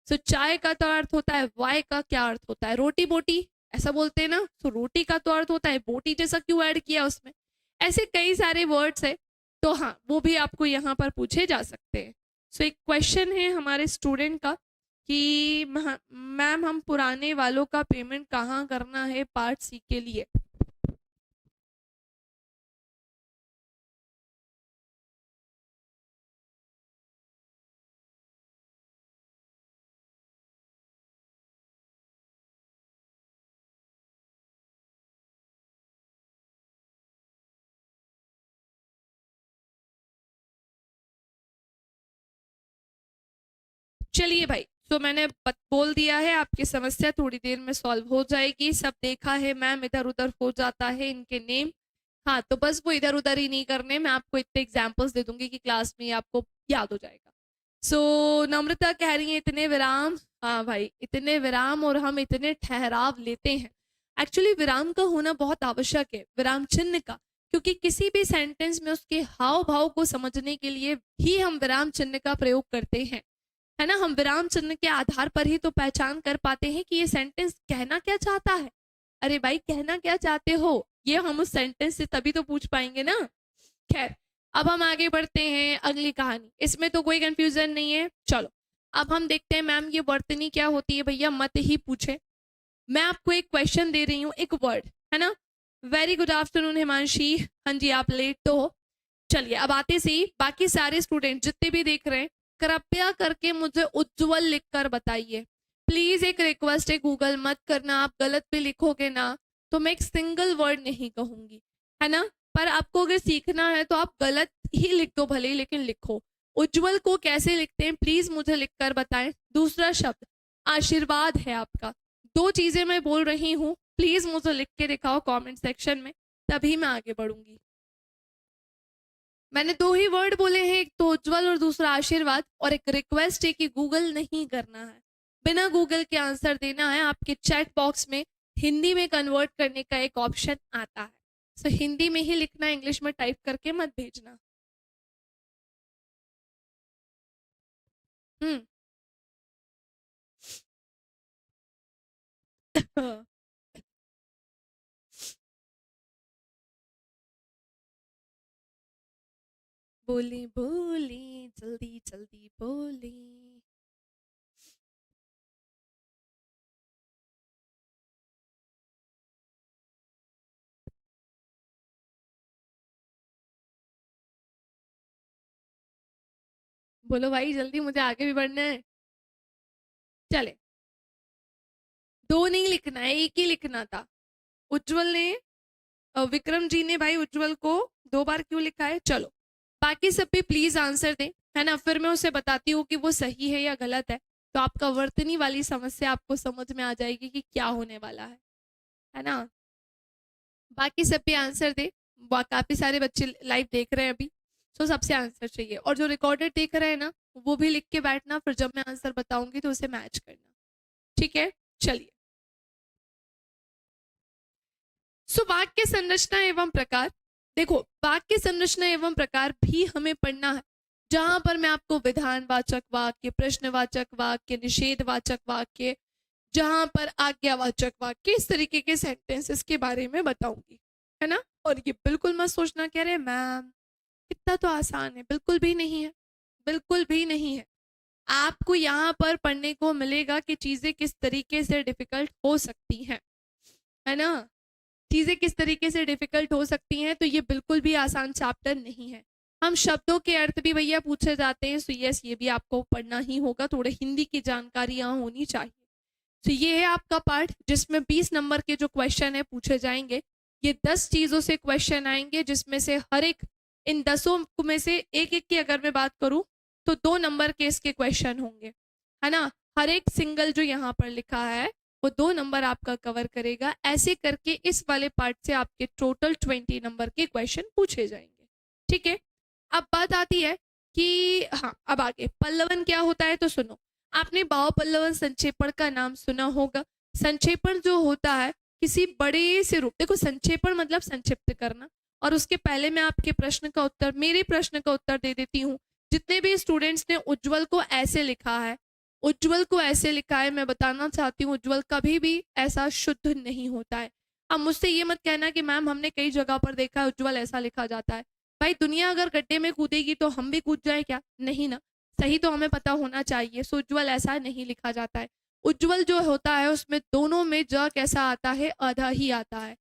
तो चाय का तो अर्थ होता है, वाय का क्या अर्थ होता है? रोटी बोटी, ऐसा बोलते हैं ना, तो रोटी का तो अर्थ होता है बोटी, जैसा क्यों ऐड किया उसमें? ऐसे कई सारे वर्ड्स है, तो हाँ वो भी आपको यहाँ पर पूछे जा सकते हैं। सो एक क्वेश्चन है हमारे स्टूडेंट का कि मैम हम पुराने वालों का पेमेंट कहाँ करना है पार्ट सी के लिए? चलिए भाई, तो मैंने बोल दिया है, आपकी समस्या थोड़ी देर में सॉल्व हो जाएगी। सब देखा है मैम, इधर उधर हो जाता है इनके नेम। हाँ तो बस वो इधर उधर ही नहीं करने, मैं आपको इतने एग्जाम्पल्स दे दूंगी कि क्लास में आपको याद हो जाएगा। नम्रता कह रही है इतने विराम, हाँ भाई इतने विराम और हम इतने ठहराव लेते हैं। एक्चुअली विराम का होना बहुत आवश्यक है, विराम चिन्ह का, क्योंकि किसी भी सेंटेंस में उसके हाव भाव को समझने के लिए ही हम विराम चिन्ह का प्रयोग करते हैं, है ना। हम विराम चिन्ह के आधार पर ही तो पहचान कर पाते हैं कि ये सेंटेंस कहना क्या चाहता है। अरे भाई कहना क्या चाहते हो, ये हम उस सेंटेंस से तभी तो पूछ पाएंगे ना। खैर अब हम आगे बढ़ते हैं अगली कहानी, इसमें तो कोई कंफ्यूजन नहीं है। चलो अब हम देखते हैं मैम ये वर्तनी क्या होती है। भैया मत ही पूछे, मैं आपको एक क्वेश्चन दे रही हूँ, एक वर्ड, है ना। वेरी गुड आफ्टरनून हिमांशी, हाँ जी आप लेट तो हो। चलिए अब आते से बाकी सारे स्टूडेंट जितने भी देख रहे हैं, कृपया करके मुझे उज्जवल लिखकर बताइए। प्लीज एक रिक्वेस्ट है, गूगल मत करना, आप गलत भी लिखोगे ना तो मैं एक सिंगल वर्ड नहीं कहूंगी, है ना। पर आपको अगर सीखना है तो आप गलत ही लिख दो भले ही, लेकिन लिखो। उज्जवल को कैसे लिखते हैं प्लीज मुझे लिखकर बताएं। दूसरा शब्द आशीर्वाद है आपका। 2 चीजें मैं बोल रही हूँ, प्लीज मुझे लिख के दिखाओ कमेंट सेक्शन में, तभी मैं आगे बढ़ूंगी। मैंने 2 ही वर्ड बोले हैं, एक तो उज्जवल और दूसरा आशीर्वाद, और एक रिक्वेस्ट है कि गूगल नहीं करना है, बिना गूगल के आंसर देना है। आपके चैट बॉक्स में हिंदी में कन्वर्ट करने का एक ऑप्शन आता है, सो हिंदी में ही लिखना, इंग्लिश में टाइप करके मत भेजना। हम्म बोली बोली जल्दी जल्दी बोली। बोलो भाई जल्दी, मुझे आगे भी बढ़ना है। चले 2 नहीं लिखना है, एक ही लिखना था। उज्जवल ने विक्रम जी ने भाई उज्जवल को 2 बार क्यों लिखा है? चलो बाकी सब भी प्लीज आंसर दें, है ना, फिर मैं उसे बताती हूँ कि वो सही है या गलत है, तो आपका वर्तनी वाली समस्या आपको समझ में आ जाएगी कि क्या होने वाला है ना। बाकी सब भी आंसर दे, काफी सारे बच्चे लाइव देख रहे हैं अभी, तो सबसे आंसर चाहिए, और जो रिकॉर्डेड देख रहे हैं ना वो भी लिख के बैठना, फिर जब मैं आंसर बताऊंगी तो उसे मैच करना, ठीक है। चलिए वाक्य संरचना एवं प्रकार, देखो वाक्य संरचना एवं प्रकार भी हमें पढ़ना है, जहां पर मैं आपको विधानवाचक वाक्य, प्रश्नवाचक वाक्य, निषेधवाचक वाक्य, जहां पर आज्ञावाचक वाक्य, इस तरीके के सेंटेंसेस के बारे में बताऊंगी, है ना। और ये बिल्कुल मत सोचना कह रहे मैम इतना तो आसान है, बिल्कुल भी नहीं है, बिल्कुल भी नहीं है। आपको यहाँ पर पढ़ने को मिलेगा कि चीजें किस तरीके से डिफिकल्ट हो सकती हैं, है ना, चीजें किस तरीके से डिफिकल्ट हो सकती हैं। तो ये बिल्कुल भी आसान चैप्टर नहीं है। हम शब्दों के अर्थ भी भैया पूछे जाते हैं, सो यस ये भी आपको पढ़ना ही होगा, थोड़े हिंदी की जानकारी यहाँ होनी चाहिए। तो ये है आपका पार्ट जिसमें 20 नंबर के जो क्वेश्चन है पूछे जाएंगे। ये 10 चीजों से क्वेश्चन आएंगे जिसमें से हर एक, इन 10 में से एक एक की अगर मैं बात करूं तो 2 नंबर के इसके क्वेश्चन होंगे, है ना। हर एक सिंगल जो यहाँ पर लिखा है वो 2 नंबर आपका कवर करेगा। ऐसे करके इस वाले पार्ट से आपके टोटल 20 नंबर के क्वेश्चन पूछे जाएंगे, ठीक है। अब बात आती है कि हाँ, अब आगे पल्लवन क्या होता है। तो सुनो, आपने भाव पल्लवन संक्षेपण का नाम सुना होगा। संक्षेपण जो होता है किसी बड़े से रूप, देखो संक्षेपण मतलब संक्षिप्त करना। और उसके पहले मैं आपके प्रश्न का उत्तर, मेरे प्रश्न का उत्तर दे देती हूँ। जितने भी स्टूडेंट्स ने उज्जवल को ऐसे लिखा है, उज्जवल को ऐसे लिखा है, मैं बताना चाहती हूँ उज्जवल कभी भी ऐसा शुद्ध नहीं होता है। अब मुझसे ये मत कहना कि मैम हमने कई जगह पर देखा है उज्जवल ऐसा लिखा जाता है। भाई दुनिया अगर गड्ढे में कूदेगी तो हम भी कूद जाए क्या? नहीं ना, सही तो हमें पता होना चाहिए। सो उज्जवल ऐसा नहीं लिखा जाता है। उज्जवल जो होता है उसमें दोनों में ज कैसा आता है, आधा ही आता है।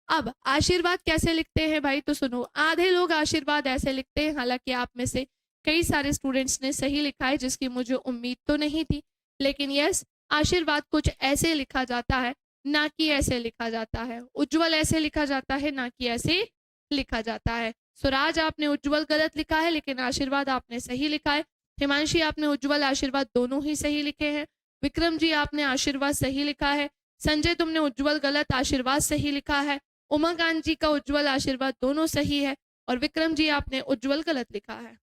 अब आशीर्वाद कैसे लिखते हैं भाई, तो सुनो, आधे लोग आशीर्वाद ऐसे लिखते हैं, हालांकि आप में से कई सारे स्टूडेंट्स ने सही लिखा है जिसकी मुझे उम्मीद तो नहीं थी, लेकिन यस आशीर्वाद कुछ ऐसे लिखा जाता है ना कि ऐसे लिखा जाता है। उज्जवल ऐसे लिखा जाता है ना कि ऐसे लिखा जाता है। सुराज आपने उज्जवल गलत लिखा है लेकिन आशीर्वाद आपने सही लिखा है। हिमांशी आपने उज्जवल आशीर्वाद दोनों ही सही लिखे हैं। विक्रम जी आपने आशीर्वाद सही लिखा है। संजय तुमने उज्जवल गलत आशीर्वाद सही लिखा है। उमाकांत जी का उज्जवल आशीर्वाद दोनों सही है और विक्रम जी आपने उज्जवल गलत लिखा है।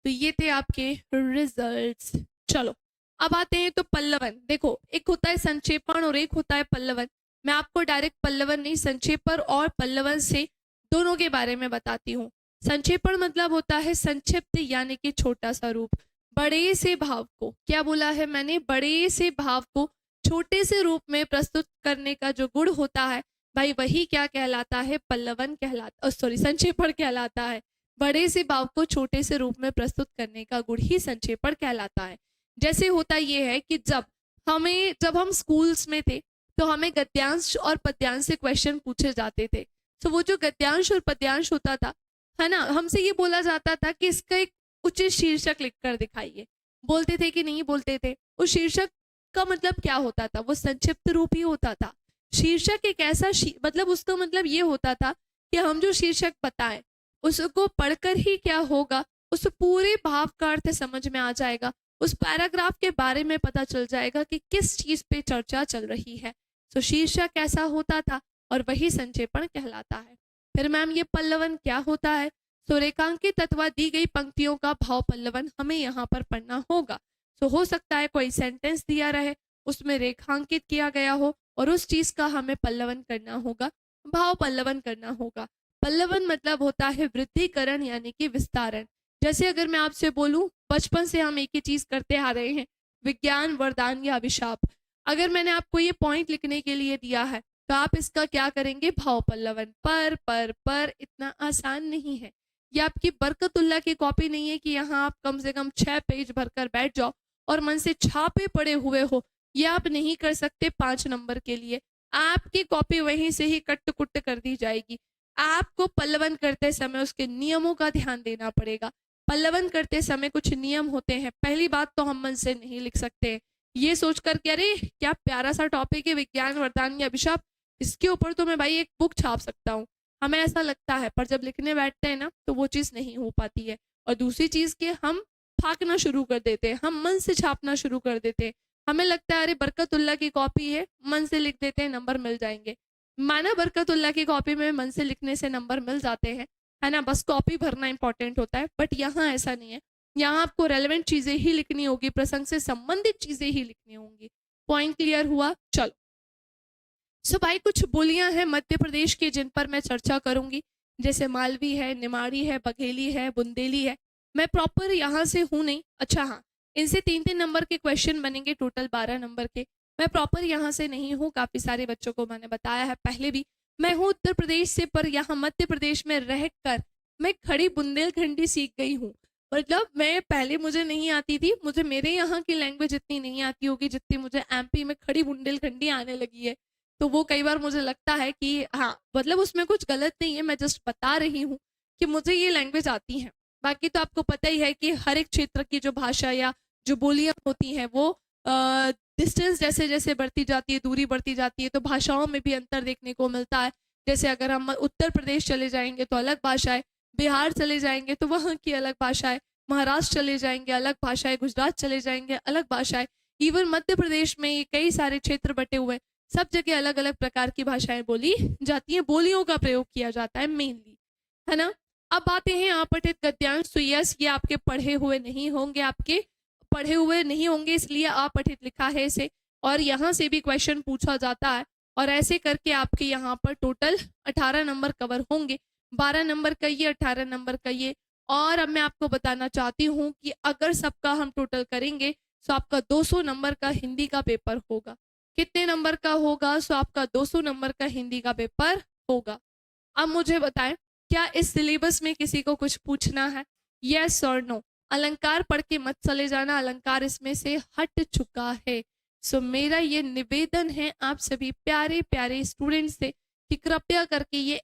तो ये थे आपके रिजल्ट्स। चलो अब आते हैं तो पल्लवन। देखो एक होता है संक्षेपण और एक होता है पल्लवन। मैं आपको डायरेक्ट पल्लवन नहीं, संक्षेपण और पल्लवन से दोनों के बारे में बताती हूँ। संक्षेपण मतलब होता है संक्षिप्त यानी कि छोटा सा रूप। बड़े से भाव को, क्या बोला है मैंने, बड़े से भाव को छोटे से रूप में प्रस्तुत करने का जो गुण होता है भाई वही क्या कहलाता है, पल्लवन कहलाता, सॉरी संक्षेपण कहलाता है। बड़े से भाव को छोटे से रूप में प्रस्तुत करने का गुण ही संक्षेपण कहलाता है। जैसे होता ये है कि जब हम स्कूल्स में थे तो हमें गद्यांश और पद्यांश से क्वेश्चन पूछे जाते थे। तो वो जो गद्यांश और पद्यांश होता था, है ना, हमसे ये बोला जाता था कि इसका एक उचित शीर्षक लिखकर दिखाइए। बोलते थे कि नहीं बोलते थे? उस शीर्षक का मतलब क्या होता था, वो संक्षिप्त रूप ही होता था। शीर्षक एक ऐसा मतलब उसका मतलब ये होता था कि हम जो शीर्षक बताएं उसको पढ़कर ही क्या होगा, उस पूरे भाव का अर्थ समझ में आ जाएगा, उस पैराग्राफ के बारे में पता चल जाएगा कि किस चीज पे चर्चा चल रही है। तो शीर्षक ऐसा होता था और वही संक्षेपण कहलाता है। फिर मैम ये पल्लवन क्या होता है? तो रेखांकित अथवा दी गई पंक्तियों का भाव पल्लवन हमें यहाँ पर पढ़ना होगा। तो हो सकता है कोई सेंटेंस दिया रहे, उसमें रेखांकित किया गया हो और उस चीज का हमें पल्लवन करना होगा, भाव पल्लवन करना होगा। पल्लवन मतलब होता है वृद्धिकरण यानी कि विस्तारण। जैसे अगर मैं आपसे बोलूं, बचपन से हम एक ही चीज करते आ रहे हैं, विज्ञान वरदान या अभिशाप। अगर मैंने आपको ये पॉइंट लिखने के लिए दिया है तो आप इसका क्या करेंगे, भाव पल्लवन। पर इतना आसान नहीं है। ये आपकी बरकतुल्लाह की कॉपी नहीं है कि यहाँ आप कम से कम 6 पेज भरकर बैठ जाओ और मन से छापे पड़े हुए हो। ये आप नहीं कर सकते 5 नंबर के लिए। आपकी कॉपी वहीं से ही कट कुट कर दी जाएगी। आपको पल्लवन करते समय उसके नियमों का ध्यान देना पड़ेगा। पल्लवन करते समय कुछ नियम होते हैं। पहली बात तो हम मन से नहीं लिख सकते ये सोचकर कि अरे क्या प्यारा सा टॉपिक है विज्ञान वरदान या अभिशाप, इसके ऊपर तो मैं भाई एक बुक छाप सकता हूँ, हमें ऐसा लगता है। पर जब लिखने बैठते हैं ना तो वो चीज़ नहीं हो पाती है। और दूसरी चीज़ के हम फाकना शुरू कर देते हैं, हम मन से छापना शुरू कर देते हैं। हमें लगता है अरे बरकतुल्लाह की कॉपी है, मन से लिख देते हैं, नंबर मिल जाएंगे। माना बरकतुल्लाह की कॉपी में मन से लिखने से नंबर मिल जाते हैं, है ना, बस कॉपी भरना इंपॉर्टेंट होता है। बट यहाँ ऐसा नहीं है। यहाँ आपको रेलेवेंट चीजें ही लिखनी होगी, प्रसंग से संबंधित चीजें ही लिखनी होंगी। पॉइंट क्लियर हुआ? चलो सो भाई कुछ बोलियां हैं मध्य प्रदेश के जिन पर मैं चर्चा करूंगी, जैसे मालवी है, निमाड़ी है, बघेली है, बुंदेली है। मैं प्रॉपर यहाँ से हूँ नहीं। अच्छा हाँ, इनसे 3-3 नंबर के क्वेश्चन बनेंगे, टोटल 12 नंबर के। मैं प्रॉपर यहाँ से नहीं हूँ, काफी सारे बच्चों को मैंने बताया है पहले भी। मैं हूँ उत्तर प्रदेश से, पर यहाँ मध्य प्रदेश में रहकर मैं खड़ी बुंदेलखंडी सीख गई हूँ। मतलब मैं पहले मुझे नहीं आती थी, मुझे मेरे यहाँ की लैंग्वेज इतनी नहीं आती होगी जितनी मुझे एमपी में खड़ी बुंदेलखंडी आने लगी है। तो वो कई बार मुझे लगता है कि हाँ, मतलब उसमें कुछ गलत नहीं है, मैं जस्ट बता रही हूँ कि मुझे ये लैंग्वेज आती है। बाकी तो आपको पता ही है कि हर एक क्षेत्र की जो भाषा या जो बोलियां होती हैं वो डिस्टेंस जैसे जैसे बढ़ती जाती है, दूरी बढ़ती जाती है, तो भाषाओं में भी अंतर देखने को मिलता है। जैसे अगर हम उत्तर प्रदेश चले जाएंगे तो अलग भाषा है, बिहार चले जाएंगे तो वहाँ की अलग भाषा है, महाराष्ट्र चले जाएंगे अलग भाषा है, गुजरात चले जाएंगे अलग भाषा है, इवन मध्य प्रदेश में ये कई सारे क्षेत्र बटे हुए हैं, सब जगह अलग अलग प्रकार की भाषाएं बोली जाती हैं, बोलियों का प्रयोग किया जाता है मेनली, है ना। अब आते हैं अपठित गद्यांश। तो यस, ये आपके पढ़े हुए नहीं होंगे, आपके पढ़े हुए नहीं होंगे, इसलिए अपठित लिखा है इसे, और यहाँ से भी क्वेश्चन पूछा जाता है, और ऐसे करके आपके यहाँ पर टोटल 18 नंबर कवर होंगे, 12 नंबर का ये, 18 नंबर का ये। और अब मैं आपको बताना चाहती हूँ कि अगर सबका हम टोटल करेंगे तो आपका 200 नंबर का हिंदी का पेपर होगा। कितने नंबर का होगा? सो आपका 200 नंबर का हिंदी का पेपर होगा। अब मुझे बताएं, क्या इस सिलेबस में किसी को कुछ पूछना है? यस और नो? अलंकार पढ़ के मत चले जाना, अलंकार इसमें से हट चुका है। सो मेरा ये निवेदन है आप सभी प्यारे प्यारे स्टूडेंट से कि कृपया करके ये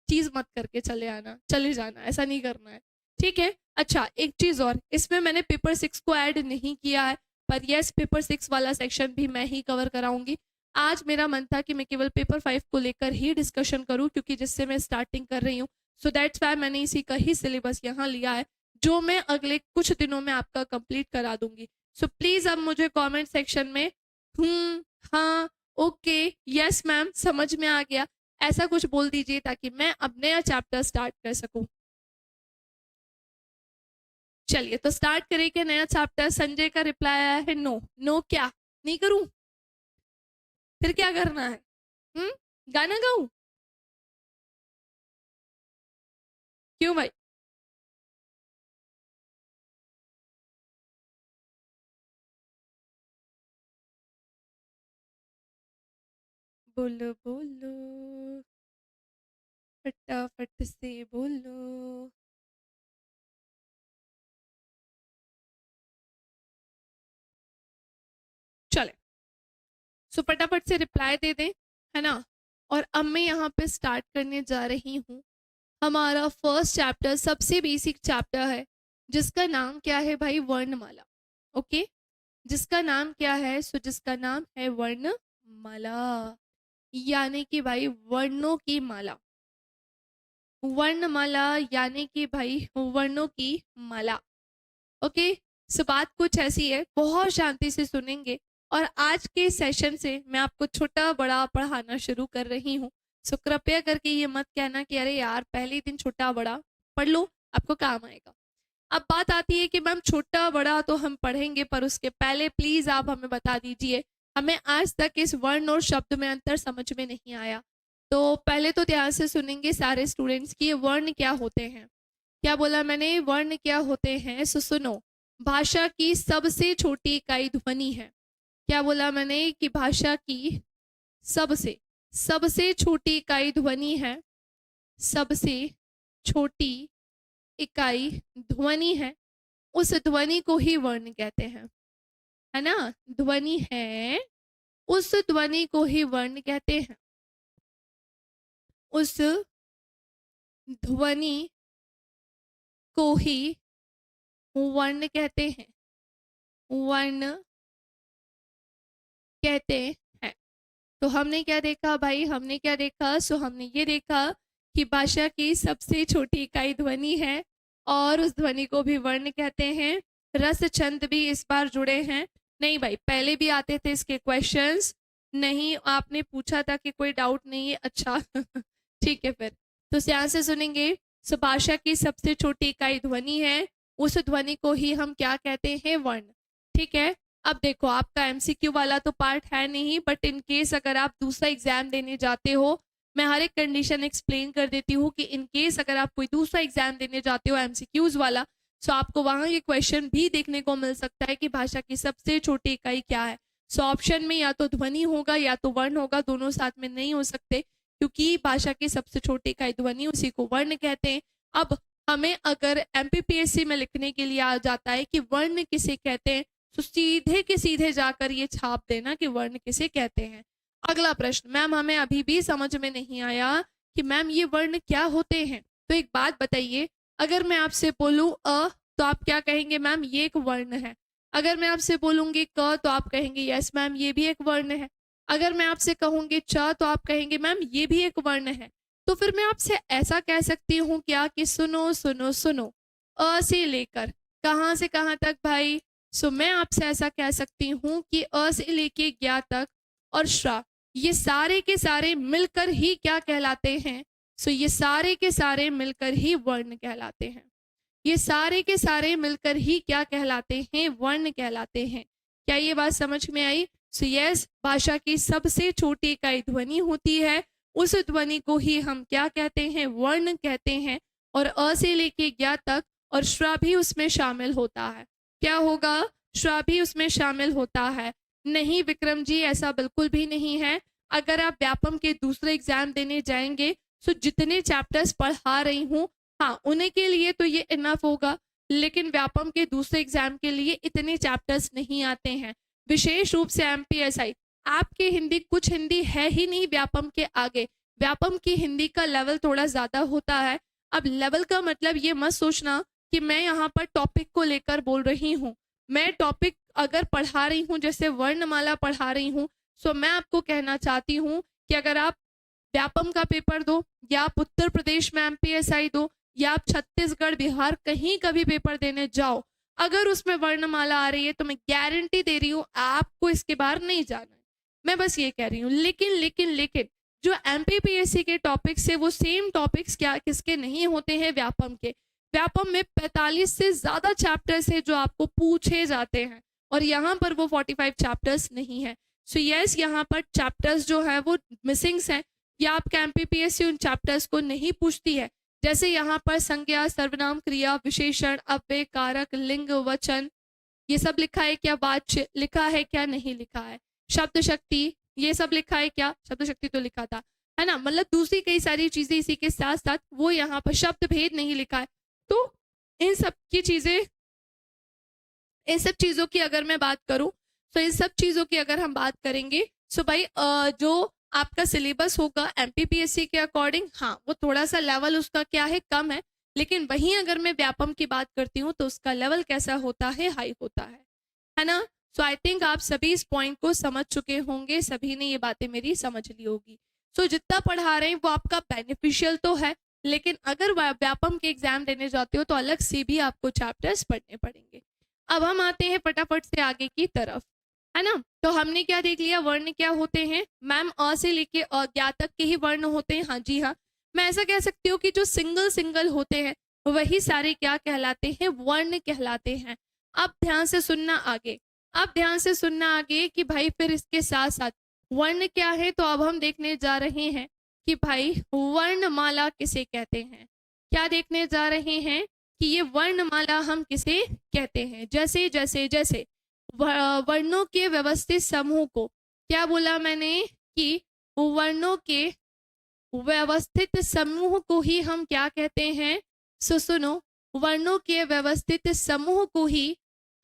चीज मत करके चले जाना, ऐसा नहीं करना है, ठीक है। अच्छा, एक चीज और, इसमें मैंने पेपर 6 को ऐड नहीं किया है, पर यस, पेपर 6 वाला सेक्शन भी मैं ही कवर कराऊंगी। आज मेरा मन था कि मैं केवल पेपर 5 को लेकर ही डिस्कशन करूं, क्योंकि जिससे मैं स्टार्टिंग कर रही हूँ, सो दैट्स वाई मैंने इसी का ही सिलेबस यहाँ लिया है, जो मैं अगले कुछ दिनों में आपका कंप्लीट करा दूंगी। सो प्लीज अब मुझे कमेंट सेक्शन में हाँ, ओके, यस मैम, समझ में आ गया, ऐसा कुछ बोल दीजिए ताकि मैं अब नया चैप्टर स्टार्ट कर सकूं। चलिए तो स्टार्ट करेंगे नया चैप्टर। संजय का रिप्लाई आया है नो। नो क्या? नहीं करूं? फिर क्या करना है? गाना गाऊं? क्यों भाई? बोलो बोलो, फटाफट से बोलो। चले, सो फटाफट से रिप्लाई दे दें, है ना। और अब मैं यहाँ पे स्टार्ट करने जा रही हूँ हमारा फर्स्ट चैप्टर, सबसे बेसिक चैप्टर है, जिसका नाम क्या है भाई? वर्णमाला। ओके, जिसका नाम क्या है? सो जिसका नाम है वर्णमाला, यानी कि भाई वर्णों की माला। वर्णमाला यानी कि भाई वर्णों की माला। ओके, सो बात कुछ ऐसी है, बहुत शांति से सुनेंगे, और आज के सेशन से मैं आपको छोटा बड़ा पढ़ाना शुरू कर रही हूँ। सो कृपया करके ये मत कहना कि अरे यार पहले दिन छोटा बड़ा पढ़ लो, आपको काम आएगा। अब बात आती है कि मैम छोटा बड़ा तो हम पढ़ेंगे, पर उसके पहले प्लीज आप हमें बता दीजिए, हमें आज तक इस वर्ण और शब्द में अंतर समझ में नहीं आया। तो पहले तो ध्यान से सुनेंगे सारे स्टूडेंट्स की, ये वर्ण क्या होते हैं। क्या बोला मैंने? वर्ण क्या होते हैं? सो सुनो, भाषा की सबसे छोटी इकाई ध्वनि है। क्या बोला मैंने? कि भाषा की सबसे सबसे छोटी इकाई ध्वनि है, सबसे छोटी इकाई ध्वनि है, उस ध्वनि को ही वर्ण कहते हैं, है ना। ध्वनि है, उस ध्वनि को ही वर्ण कहते हैं, उस ध्वनि को ही वर्ण कहते हैं, वर्ण कहते हैं। तो हमने क्या देखा भाई? हमने क्या देखा? सो हमने ये देखा कि भाषा की सबसे छोटी इकाई ध्वनि है, और उस ध्वनि को भी वर्ण कहते हैं। रस छंद भी इस बार जुड़े हैं। नहीं भाई, पहले भी आते थे इसके क्वेश्चंस, नहीं आपने पूछा था कि कोई डाउट नहीं है, अच्छा ठीक है फिर तो ध्यान से सुनेंगे। सो भाषा की सबसे छोटी इकाई ध्वनि है, उस ध्वनि को ही हम क्या कहते हैं? वर्ण। ठीक है, अब देखो आपका एमसीक्यू वाला तो पार्ट है नहीं, बट इन केस अगर आप दूसरा एग्जाम देने जाते हो, मैं हर एक कंडीशन एक्सप्लेन कर देती हूँ कि इन केस अगर आप कोई दूसरा एग्जाम देने जाते हो एमसीक्यूज वाला, सो आपको वहां ये क्वेश्चन भी देखने को मिल सकता है कि भाषा की सबसे छोटी इकाई क्या है। सो ऑप्शन में या तो ध्वनि होगा या तो वर्ण होगा, दोनों साथ में नहीं हो सकते, क्योंकि भाषा की सबसे छोटी इकाई ध्वनि, उसी को वर्ण कहते हैं। अब हमें अगर एमपीपीएससी में लिखने के लिए आ जाता है कि वर्ण किसे कहते हैं, तो सीधे के सीधे जाकर ये छाप देना कि वर्ण किसे कहते हैं। अगला प्रश्न, मैम हमें अभी भी समझ में नहीं आया कि मैम ये वर्ण क्या होते हैं। तो एक बात बताइए, अगर मैं आपसे बोलूं अ, तो आप क्या कहेंगे, मैम ये एक वर्ण है। अगर मैं आपसे बोलूंगी क, तो आप कहेंगे यस मैम ये भी एक वर्ण है। अगर मैं आपसे कहूंगी च, तो आप कहेंगे मैम ये भी एक वर्ण है। तो फिर मैं आपसे ऐसा कह सकती हूँ क्या कि सुनो सुनो सुनो, अ से लेकर कहाँ से कहाँ तक भाई। सो मैं आपसे ऐसा कह सकती हूँ कि अ से लेके ज्ञा तक और श्रा, ये सारे के सारे मिलकर ही क्या कहलाते हैं। सो ये सारे के सारे मिलकर ही वर्ण कहलाते हैं। ये सारे के सारे मिलकर ही क्या कहलाते हैं, वर्ण कहलाते हैं। क्या ये बात समझ में आई। सो यस, भाषा की सबसे छोटी इकाई ध्वनि होती है, उस ध्वनि को ही हम क्या कहते हैं, वर्ण कहते हैं। और अ से लेके ज्ञा तक और श्रा भी उसमें शामिल होता है। क्या होगा, श्रा भी उसमें शामिल होता है। नहीं विक्रम जी, ऐसा बिल्कुल भी नहीं है। अगर आप व्यापम के दूसरे एग्जाम देने जाएंगे, तो जितने चैप्टर्स पढ़ा रही हूँ, हाँ उन्हीं के लिए तो ये इनफ होगा, लेकिन व्यापम के दूसरे एग्जाम के लिए इतने चैप्टर्स नहीं आते हैं। विशेष रूप से एमपीएसआई, आपकी हिंदी कुछ हिंदी है ही नहीं व्यापम के आगे। व्यापम की हिंदी का लेवल थोड़ा ज्यादा होता है। अब लेवल का मतलब ये मत सोचना कि मैं यहाँ पर टॉपिक को लेकर बोल रही हूँ। मैं टॉपिक अगर पढ़ा रही हूँ, जैसे वर्णमाला पढ़ा रही हूँ, सो मैं आपको कहना चाहती हूँ कि अगर आप व्यापम का पेपर दो, या आप उत्तर प्रदेश में एमपीएसआई दो, या आप छत्तीसगढ़ बिहार कहीं का भी पेपर देने जाओ, अगर उसमें वर्णमाला आ रही है तो मैं गारंटी दे रही हूँ आपको इसके बाहर नहीं जाना है। मैं बस ये कह रही हूँ। लेकिन लेकिन लेकिन जो एमपीपीएससी के टॉपिक्स है वो सेम टॉपिक्स क्या किसके नहीं होते हैं, व्यापम के। व्यापम में 45 से ज्यादा चैप्टर्स है जो आपको पूछे जाते हैं, और यहाँ पर वो 45 चैप्टर्स नहीं है। सो यस, यहाँ पर चैप्टर्स जो है वो मिसिंग्स हैं, या आपका एमपीपीएससी उन चैप्टर्स को नहीं पूछती है। जैसे यहाँ पर संज्ञा, सर्वनाम, क्रिया, विशेषण, अव्यय, कारक, लिंग, वचन, ये सब लिखा है क्या, वाच्य लिखा है क्या, नहीं लिखा है। शब्द शक्ति, ये सब लिखा है क्या, शब्द शक्ति तो लिखा था, है ना। मतलब दूसरी कई सारी चीजें इसी के साथ साथ वो यहाँ पर शब्द भेद नहीं लिखा है। तो इन सब की चीजें, इन सब चीजों की अगर मैं बात करूं, तो इन सब चीजों की अगर हम बात करेंगे, सो भाई जो आपका सिलेबस होगा एमपीपीएससी के अकॉर्डिंग, हाँ वो थोड़ा सा लेवल उसका क्या है, कम है। लेकिन वहीं अगर मैं व्यापम की बात करती हूँ तो उसका लेवल कैसा होता है, हाई होता है ना। सो आई थिंक आप सभी इस पॉइंट को समझ चुके होंगे, सभी ने ये बातें मेरी समझ ली होगी। सो जितना पढ़ा रहे हैं वो आपका बेनिफिशियल तो है, लेकिन अगर व्यापम के एग्जाम देने जाते हो तो अलग से भी आपको चैप्टर्स पढ़ने पड़ेंगे। अब हम आते हैं फटाफट से आगे की तरफ, है ना। तो हमने क्या देख लिया, वर्ण क्या होते हैं मैम, अ से लेके ज्ञा तक के ही वर्ण होते हैं। हाँ जी हाँ, मैं ऐसा कह सकती हूँ कि जो सिंगल सिंगल होते हैं वही सारे क्या कहलाते हैं, वर्ण कहलाते हैं। अब ध्यान से सुनना आगे, अब ध्यान से सुनना आगे कि भाई फिर इसके साथ साथ वर्ण क्या है। तो अब हम देखने जा रहे हैं कि भाई वर्णमाला किसे कहते हैं। क्या देखने जा रहे हैं कि ये वर्णमाला हम किसे कहते हैं। जैसे जैसे जैसे वर्णों के व्यवस्थित समूह को, क्या बोला मैंने कि वर्णों के व्यवस्थित समूह को ही हम क्या कहते हैं। सुनो, वर्णों के व्यवस्थित समूह को ही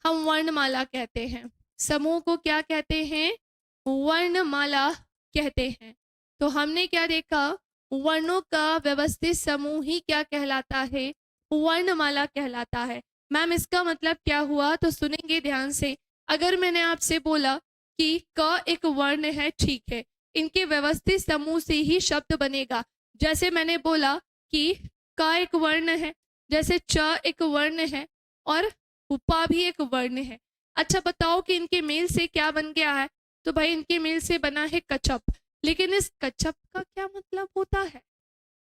हम वर्णमाला कहते हैं। समूह को क्या कहते हैं, वर्णमाला कहते हैं। तो हमने क्या देखा, वर्णों का व्यवस्थित समूह ही क्या कहलाता है, वर्णमाला कहलाता है। मैम इसका मतलब क्या हुआ, तो सुनेंगे ध्यान से। अगर मैंने आपसे बोला कि क एक वर्ण है, ठीक है, इनके व्यवस्थित समूह से ही शब्द बनेगा। जैसे मैंने बोला कि क एक वर्ण है, जैसे च एक वर्ण है, और प भी एक वर्ण है। अच्छा बताओ कि इनके मेल से क्या बन गया है, तो भाई इनके मेल से बना है कच्छप। लेकिन इस कच्छप का क्या मतलब होता है,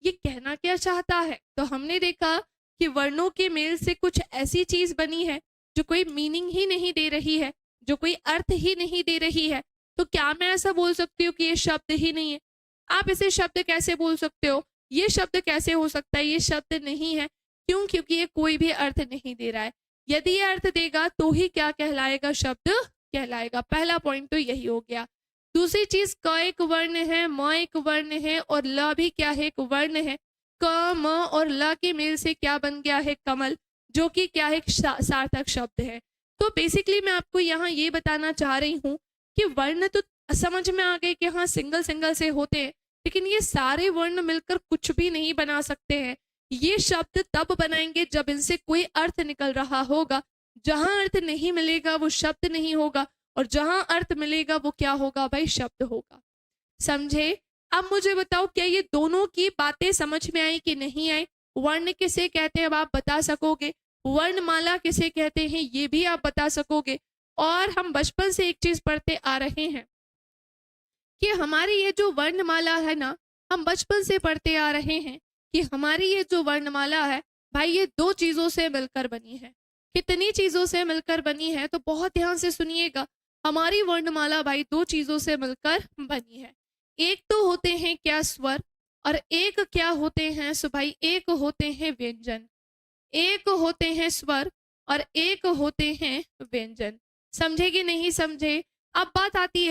ये कहना क्या चाहता है। तो हमने देखा कि वर्णों के मेल से कुछ ऐसी चीज बनी है जो कोई मीनिंग ही नहीं दे रही है, जो कोई अर्थ ही नहीं दे रही है। तो क्या मैं ऐसा बोल सकती हूँ कि ये शब्द ही नहीं है। आप इसे शब्द कैसे बोल सकते हो, ये शब्द कैसे हो सकता है, ये शब्द नहीं है। क्यों, क्योंकि ये कोई भी अर्थ नहीं दे रहा है। यदि ये अर्थ देगा तो ही क्या कहलाएगा, शब्द कहलाएगा। पहला पॉइंट तो यही हो गया। दूसरी चीज, क एक वर्ण है, म एक वर्ण है, और ल भी क्या है, एक वर्ण है। क म और ल के मेल से क्या बन गया है, कमल, जो कि क्या है, एक सार्थक शब्द है। तो बेसिकली मैं आपको यहाँ ये बताना चाह रही हूँ कि वर्ण तो समझ में आ गए कि हाँ सिंगल सिंगल से होते हैं, लेकिन ये सारे वर्ण मिलकर कुछ भी नहीं बना सकते हैं। ये शब्द तब बनाएंगे जब इनसे कोई अर्थ निकल रहा होगा। जहां अर्थ नहीं मिलेगा वो शब्द नहीं होगा, और जहां अर्थ मिलेगा वो क्या होगा भाई, शब्द होगा। समझे? अब मुझे बताओ क्या ये दोनों की बातें समझ में आई कि नहीं आई? वर्ण किसे कहते हैं अब आप बता सकोगे, वर्णमाला किसे कहते हैं ये भी आप बता सकोगे। और हम बचपन से एक चीज पढ़ते आ रहे हैं कि हमारी ये जो वर्णमाला है ना, हम बचपन से पढ़ते आ रहे हैं कि हमारी ये जो वर्णमाला है भाई, ये दो चीजों से मिलकर बनी है। कितनी चीजों से मिलकर बनी है, तो बहुत ध्यान से सुनिएगा। हमारी वर्णमाला भाई दो चीजों से मिलकर बनी है। एक तो होते हैं क्या, स्वर, और एक क्या होते हैं, सो भाई एक होते हैं व्यंजन। एक होते हैं स्वर और एक होते हैं व्यंजन। समझे कि नहीं समझे? अब बात आती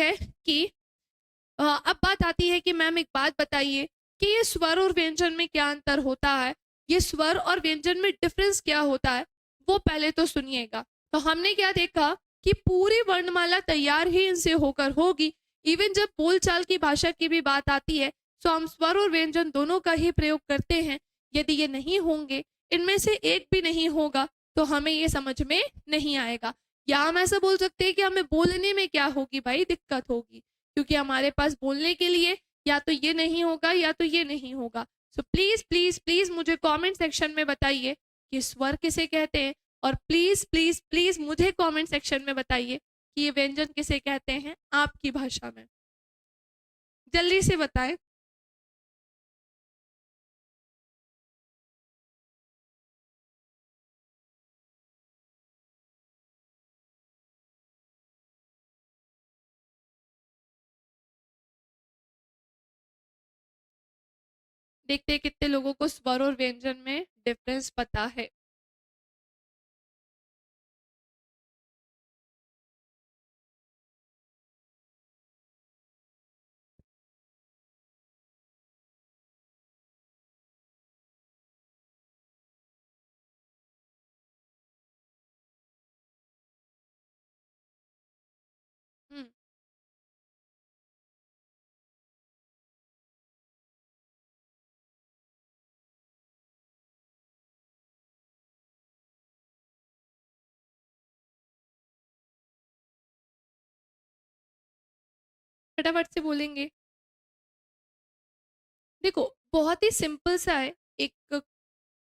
है कि मैम एक बात बताइए कि ये स्वर और व्यंजन में क्या अंतर होता है, ये स्वर और व्यंजन में डिफरेंस क्या होता है, वो पहले तो सुनिएगा। तो हमने क्या देखा कि पूरी वर्णमाला तैयार ही इनसे होकर होगी। इवन जब बोलचाल की भाषा की भी बात आती है तो हम स्वर और व्यंजन दोनों का ही प्रयोग करते हैं। यदि ये नहीं होंगे, इनमें से एक भी नहीं होगा, तो हमें ये समझ में नहीं आएगा। या हम ऐसा बोल सकते हैं कि हमें बोलने में क्या होगी भाई, दिक्कत होगी, क्योंकि हमारे पास बोलने के लिए या तो ये नहीं होगा या तो ये नहीं होगा। सो प्लीज प्लीज प्लीज मुझे कमेंट सेक्शन में बताइए कि स्वर किसे कहते हैं, और प्लीज प्लीज प्लीज मुझे कमेंट सेक्शन में बताइए कि ये व्यंजन किसे कहते हैं आपकी भाषा में। जल्दी से बताएं। देखते हैं कितने लोगों को स्वर और व्यंजन में डिफरेंस पता है। हम्म। फटाफट से बोलेंगे। देखो बहुत ही सिंपल सा है, एक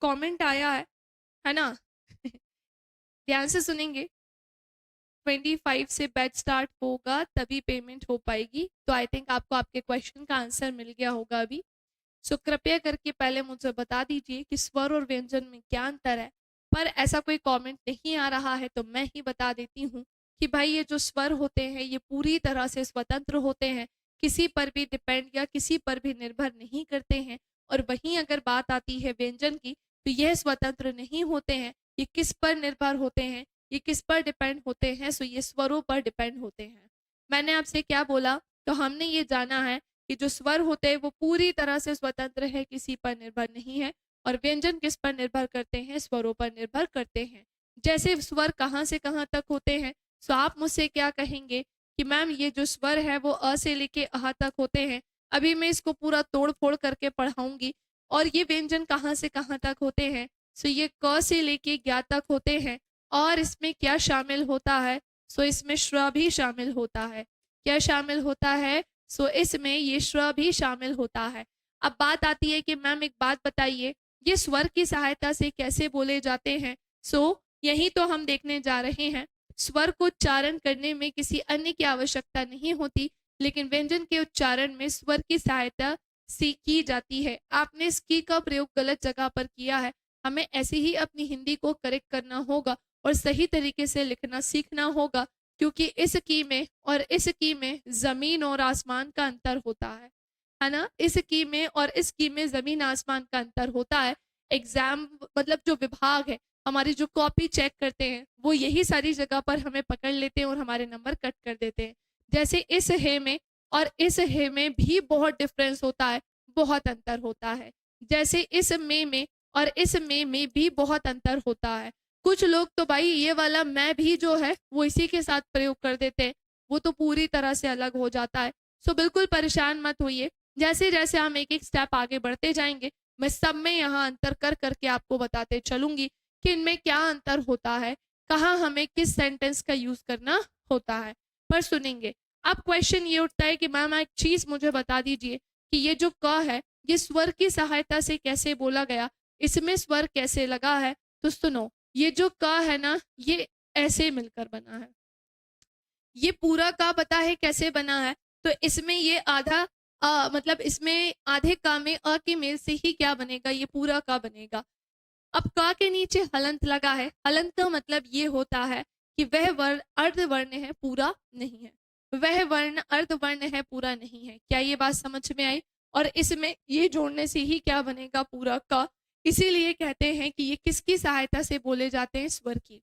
कमेंट आया है ना? ध्यान से सुनेंगे। 25 से बैच स्टार्ट होगा तभी पेमेंट हो पाएगी। तो आई थिंक आपको आपके क्वेश्चन का आंसर मिल गया होगा अभी। सो कृपया करके पहले मुझे बता दीजिए कि स्वर और व्यंजन में क्या अंतर है। पर ऐसा कोई कमेंट नहीं आ रहा है तो मैं ही बता देती हूँ कि भाई ये जो स्वर होते हैं ये पूरी तरह से स्वतंत्र होते हैं, किसी पर भी डिपेंड या किसी पर भी निर्भर नहीं करते हैं। और वहीं अगर बात आती है व्यंजन की, तो यह स्वतंत्र नहीं होते हैं। ये किस पर निर्भर होते हैं, ये किस पर डिपेंड होते हैं, सो ये स्वरों पर डिपेंड होते हैं। मैंने आपसे क्या बोला, तो हमने ये जाना है कि जो स्वर होते हैं वो पूरी तरह से स्वतंत्र है, किसी पर निर्भर नहीं है। और व्यंजन किस पर निर्भर करते हैं, स्वरों पर निर्भर करते हैं। जैसे स्वर कहाँ से कहाँ तक होते हैं, सो आप मुझसे क्या कहेंगे कि मैम ये जो स्वर है वो अ से लेके अह तक होते हैं। अभी मैं इसको पूरा तोड़ फोड़ करके पढ़ाऊंगी। और ये व्यंजन कहाँ से कहाँ तक होते हैं, सो ये क से लेके ज्ञ तक होते हैं। और इसमें क्या शामिल होता है, सो इसमें श्र भी शामिल होता है। क्या शामिल होता है, सो इसमें ये श्र भी शामिल होता है। अब बात आती है कि मैम एक बात बताइए, ये स्वर की सहायता से कैसे बोले जाते हैं। सो यही तो हम देखने जा रहे हैं। स्वर को उच्चारण करने में किसी अन्य की आवश्यकता नहीं होती, लेकिन व्यंजन के उच्चारण में स्वर की सहायता से की जाती है। आपने इस की का प्रयोग गलत जगह पर किया है। हमें ऐसे ही अपनी हिंदी को करेक्ट करना होगा और सही तरीके से लिखना सीखना होगा, क्योंकि इस की में और इस की में जमीन और आसमान का अंतर होता है ना? इस की में और इस की में जमीन आसमान का अंतर होता है। एग्जाम मतलब जो विभाग है, हमारी जो कॉपी चेक करते हैं, वो यही सारी जगह पर हमें पकड़ लेते हैं और हमारे नंबर कट कर देते हैं। जैसे इस हे में और इस हे में भी बहुत डिफरेंस होता है, बहुत अंतर होता है। जैसे इस में और इस में भी बहुत अंतर होता है। कुछ लोग तो भाई ये वाला मैं भी जो है वो इसी के साथ प्रयोग कर देते हैं, वो तो पूरी तरह से अलग हो जाता है। सो बिल्कुल परेशान मत होइए, जैसे जैसे हम एक एक स्टेप आगे बढ़ते जाएंगे मैं सब में यहाँ अंतर कर करके आपको बताते चलूंगी कि इनमें क्या अंतर होता है, कहाँ हमें किस सेंटेंस का यूज करना होता है। पर सुनेंगे अब क्वेश्चन ये उठता है कि मैम एक चीज मुझे बता दीजिए कि ये जो क है ये स्वर की सहायता से कैसे बोला गया, इसमें स्वर कैसे लगा है। तो सुनो, ये जो क है ना ये ऐसे मिलकर बना है, ये पूरा का पता है कैसे बना है। तो इसमें ये आधा मतलब इसमें आधे का में अ के मेल से ही क्या बनेगा, ये पूरा का बनेगा। अब का के नीचे हलंत लगा है, हलंत का मतलब ये होता है कि वह वर्ण अर्धवर्ण है पूरा नहीं है, वह वर्ण अर्धवर्ण है पूरा नहीं है। क्या ये बात समझ में आई? और इसमें ये जोड़ने से ही क्या बनेगा, पूरा का। इसीलिए कहते हैं कि ये किसकी सहायता से बोले जाते हैं, स्वर की।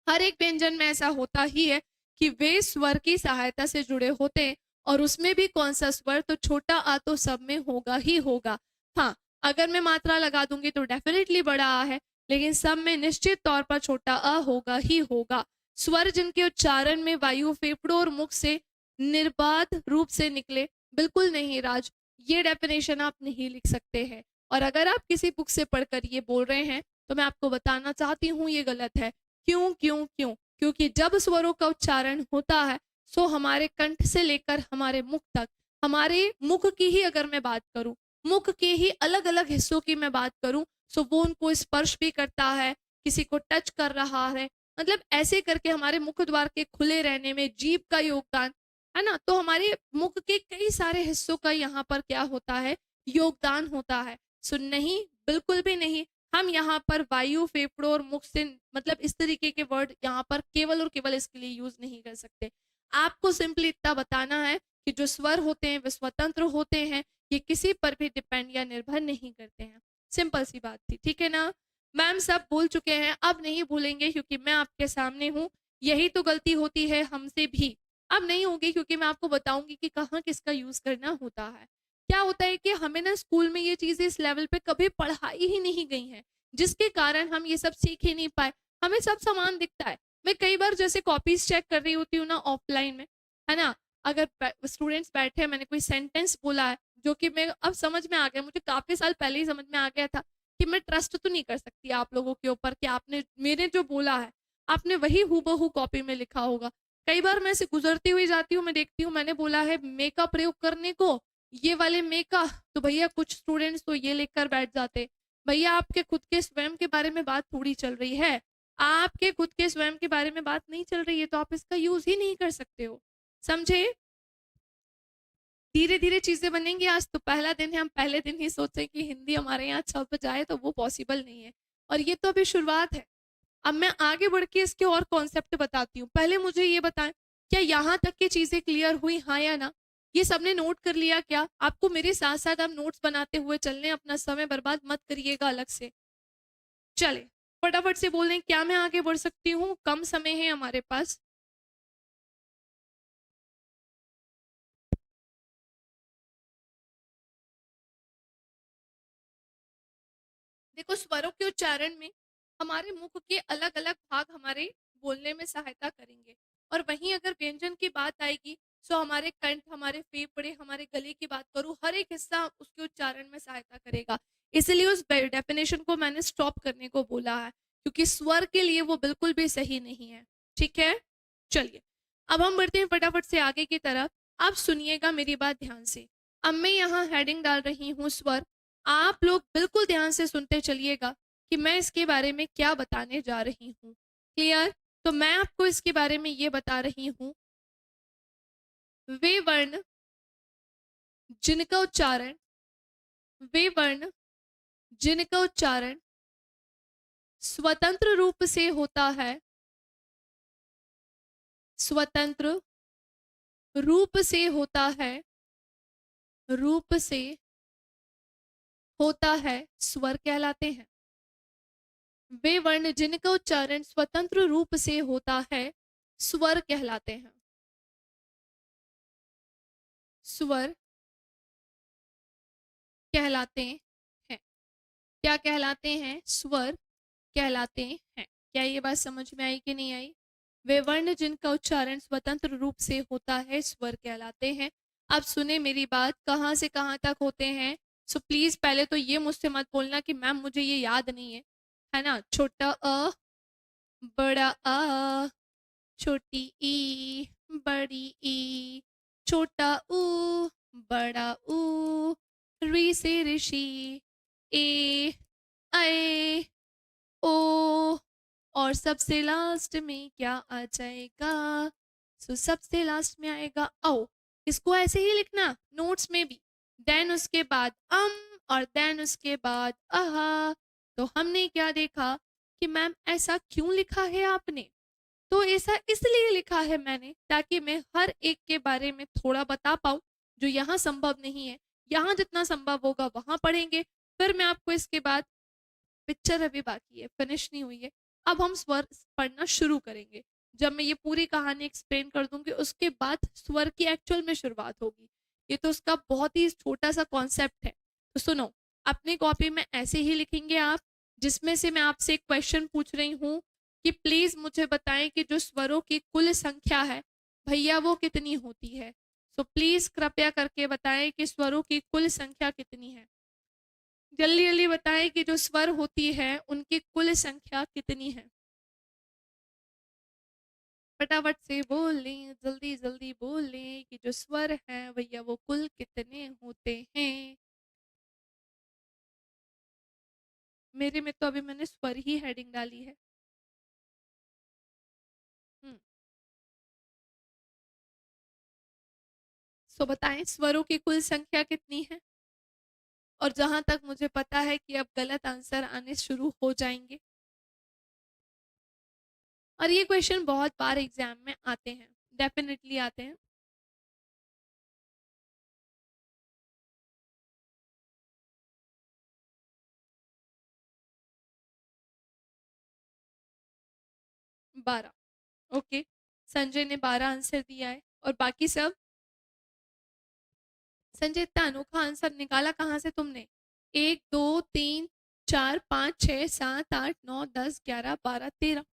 हर एक व्यंजन में ऐसा होता ही है कि वे स्वर की सहायता से जुड़े होते हैं, और उसमें भी कौन सा स्वर, तो छोटा आ तो सब में होगा ही होगा। हाँ, अगर मैं मात्रा लगा दूंगी तो डेफिनेटली बड़ा आ है, लेकिन सब में निश्चित तौर पर छोटा आ होगा ही होगा। स्वर जिनके उच्चारण में वायु फेफड़ों और मुख से निर्बाध रूप से निकले, बिल्कुल नहीं राज, ये डेफिनेशन आप नहीं लिख सकते हैं। और अगर आप किसी बुक से पढ़कर ये बोल रहे हैं तो मैं आपको बताना चाहती हूँ ये गलत है। क्यों क्यों क्यों? क्योंकि जब स्वरों का उच्चारण होता है सो हमारे कंठ से लेकर हमारे मुख तक, हमारे मुख की ही अगर मैं बात करूं, मुख के ही अलग अलग हिस्सों की मैं बात करूं, सो वो उनको स्पर्श भी करता है, किसी को टच कर रहा है, मतलब ऐसे करके हमारे मुख द्वार के खुले रहने में जीभ का योगदान है ना। तो हमारे मुख के कई सारे हिस्सों का यहाँ पर क्या होता है, योगदान होता है। सो नहीं, बिल्कुल भी नहीं, हम यहाँ पर वायु फेफड़ों और मुख से मतलब इस तरीके के वर्ड यहाँ पर केवल और केवल इसके लिए यूज नहीं कर सकते। आपको सिंपली इतना बताना है कि जो स्वर होते हैं वे स्वतंत्र होते हैं, ये किसी पर भी डिपेंड या निर्भर नहीं करते हैं। सिंपल सी बात थी, ठीक है ना। मैम सब भूल चुके हैं, अब नहीं भूलेंगे क्योंकि मैं आपके सामने हूँ। यही तो गलती होती है हमसे भी, अब नहीं होगी क्योंकि मैं आपको बताऊंगी कि कहाँ किसका यूज करना होता है। क्या होता है कि हमें ना स्कूल में ये चीजें इस लेवल पे कभी पढ़ाई ही नहीं गई हैं, जिसके कारण हम ये सब सीख ही नहीं पाए। हमें सब समान दिखता है। मैं कई बार जैसे कॉपीज चेक कर रही होती हूँ ना ऑफलाइन में, है ना, अगर स्टूडेंट्स बैठे हैं, मैंने कोई सेंटेंस बोला है जो कि मैं अब समझ में आ गया, मुझे काफी साल पहले ही समझ में आ गया था कि मैं ट्रस्ट तो नहीं कर सकती आप लोगों के ऊपर कि आपने मेरे जो बोला है आपने वही हूबहू कॉपी में लिखा होगा। कई बार मैं से गुजरती हुई जाती हूँ, मैं देखती हूँ मैंने बोला है मे का प्रयोग करने को, ये वाले मे का, तो भैया कुछ स्टूडेंट्स तो ये लिखकर बैठ जाते। भैया आपके खुद के स्वयं के बारे में बात थोड़ी चल रही है, आपके खुद के स्वयं के बारे में बात नहीं चल रही है तो आप इसका यूज ही नहीं कर सकते हो, समझे। धीरे धीरे चीजें बनेंगी। आज तो पहला दिन है, हम पहले दिन ही सोचें कि हिंदी हमारे यहाँ छप जाए तो वो पॉसिबल नहीं है, और ये तो अभी शुरुआत है। अब मैं आगे बढ़ के इसके और कॉन्सेप्ट बताती हूँ, पहले मुझे ये बताएं क्या यहाँ तक की चीजें क्लियर हुई, हाँ या ना। ये सबने नोट कर लिया क्या? आपको मेरे साथ साथ आप नोट्स बनाते हुए चलने, अपना समय बर्बाद मत करिएगा अलग से। चले फटाफट से बोल दें, क्या मैं आगे बढ़ सकती हूँ? कम समय है हमारे पास। देखो, स्वरों के उच्चारण में हमारे मुख के अलग अलग भाग हमारे बोलने में सहायता करेंगे, और वहीं अगर व्यंजन की बात आएगी तो हमारे कंठ, हमारे फेफड़े, हमारे गले की बात करूं, हर एक हिस्सा उसके उच्चारण में सहायता करेगा। इसलिए उस डेफिनेशन को मैंने स्टॉप करने को बोला है, क्योंकि स्वर के लिए वो बिल्कुल भी सही नहीं है, ठीक है। चलिए अब हम बढ़ते हैं फटाफट से आगे की तरफ। आप सुनिएगा मेरी बात ध्यान से। अब मैं यहाँ हेडिंग डाल रही हूँ स्वर, आप लोग बिल्कुल ध्यान से सुनते चलिएगा कि मैं इसके बारे में क्या बताने जा रही हूँ। क्लियर? तो मैं आपको इसके बारे में ये बता रही हूँ, वे वर्ण जिनका उच्चारण, वे वर्ण जिनका उच्चारण स्वतंत्र रूप से होता है, स्वतंत्र रूप से होता है, रूप से होता है, स्वर कहलाते हैं। वे वर्ण जिनका उच्चारण स्वतंत्र रूप से होता है स्वर कहलाते हैं, स्वर कहलाते क्या कहलाते हैं? स्वर कहलाते हैं। क्या ये बात समझ में आई कि नहीं आई? वे वर्ण जिनका उच्चारण स्वतंत्र रूप से होता है स्वर कहलाते हैं। अब सुने मेरी बात, कहाँ से कहाँ तक होते हैं। सो प्लीज पहले तो ये मुझसे मत बोलना कि मैम मुझे ये याद नहीं है ना। छोटा अ, बड़ा आ, छोटी ई, बड़ी ई, छोटा ऊ, बड़ा ऊ, री से ऋषि, ए, ऐ, ओ, और सबसे लास्ट में क्या आ जाएगा? सो सबसे लास्ट में आएगा औ। इसको ऐसे ही लिखना नोट्स में भी। देन उसके बाद और देन उसके बाद आहा। तो हमने क्या देखा कि मैम ऐसा क्यों लिखा है आपने? तो ऐसा इसलिए लिखा है मैंने ताकि मैं हर एक के बारे में थोड़ा बता पाऊँ, जो यहाँ संभव नहीं है। यहाँ जितना संभव होगा वहां पढ़ेंगे। फिर मैं आपको इसके बाद, पिक्चर अभी बाकी है, फिनिश नहीं हुई है, अब हम स्वर पढ़ना शुरू करेंगे। जब मैं ये पूरी कहानी एक्सप्लेन कर दूंगी उसके बाद स्वर की एक्चुअल में शुरुआत होगी। ये तो उसका बहुत ही छोटा सा कॉन्सेप्ट है। तो सुनो, अपनी कॉपी में ऐसे ही लिखेंगे आप, जिसमें से मैं आपसे एक क्वेश्चन पूछ रही हूँ कि प्लीज मुझे बताएं कि जो स्वरों की कुल संख्या है भैया वो कितनी होती है। सो प्लीज कृपया करके बताएं कि स्वरों की कुल संख्या कितनी है। जल्दी जल्दी बताएं कि जो स्वर होती है उनकी कुल संख्या कितनी है। फटाफट से बोल लें, जल्दी जल्दी बोल लें कि जो स्वर है भैया वो कुल कितने होते हैं। मेरे में तो अभी मैंने स्वर ही हेडिंग डाली है। हम्म, सो बताएं स्वरों की कुल संख्या कितनी है। और जहां तक मुझे पता है कि अब गलत आंसर आने शुरू हो जाएंगे। और ये क्वेश्चन बहुत बार एग्जाम में आते हैं, डेफिनेटली आते हैं। बारह। ओके, संजय ने 12 आंसर दिया है और बाकी सब। संजय इतना अनोखा आंसर निकाला कहाँ से तुमने? 1 2 3 4 5 6 7 8 9 10 11 12 13।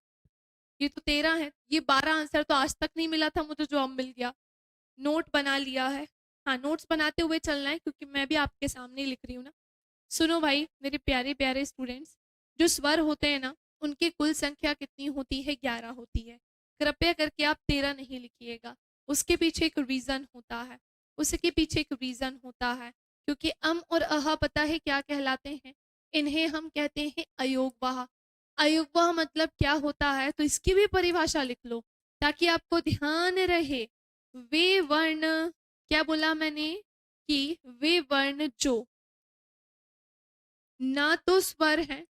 ये तो 13 है। ये 12 आंसर तो आज तक नहीं मिला था मुझे जो अब मिल गया। नोट बना लिया है। हाँ, नोट्स बनाते हुए चलना है क्योंकि मैं भी आपके सामने ही लिख रही हूँ ना। सुनो भाई मेरे प्यारे प्यारे स्टूडेंट्स, जो स्वर होते हैं ना उनकी कुल संख्या कितनी होती है? 11 होती है। कृपया करके आप 13 नहीं लिखिएगा। उसके पीछे एक रीजन होता है। उसके पीछे एक रीजन होता है क्योंकि और अहा पता है क्या कहलाते हैं? इन्हें हम कहते हैं अयोगवाह। अयोगवाह मतलब क्या होता है? तो इसकी भी परिभाषा लिख लो ताकि आपको ध्यान रहे। वे वर्ण, क्या बोला मैंने? कि वे वर्ण जो ना तो स्वर है,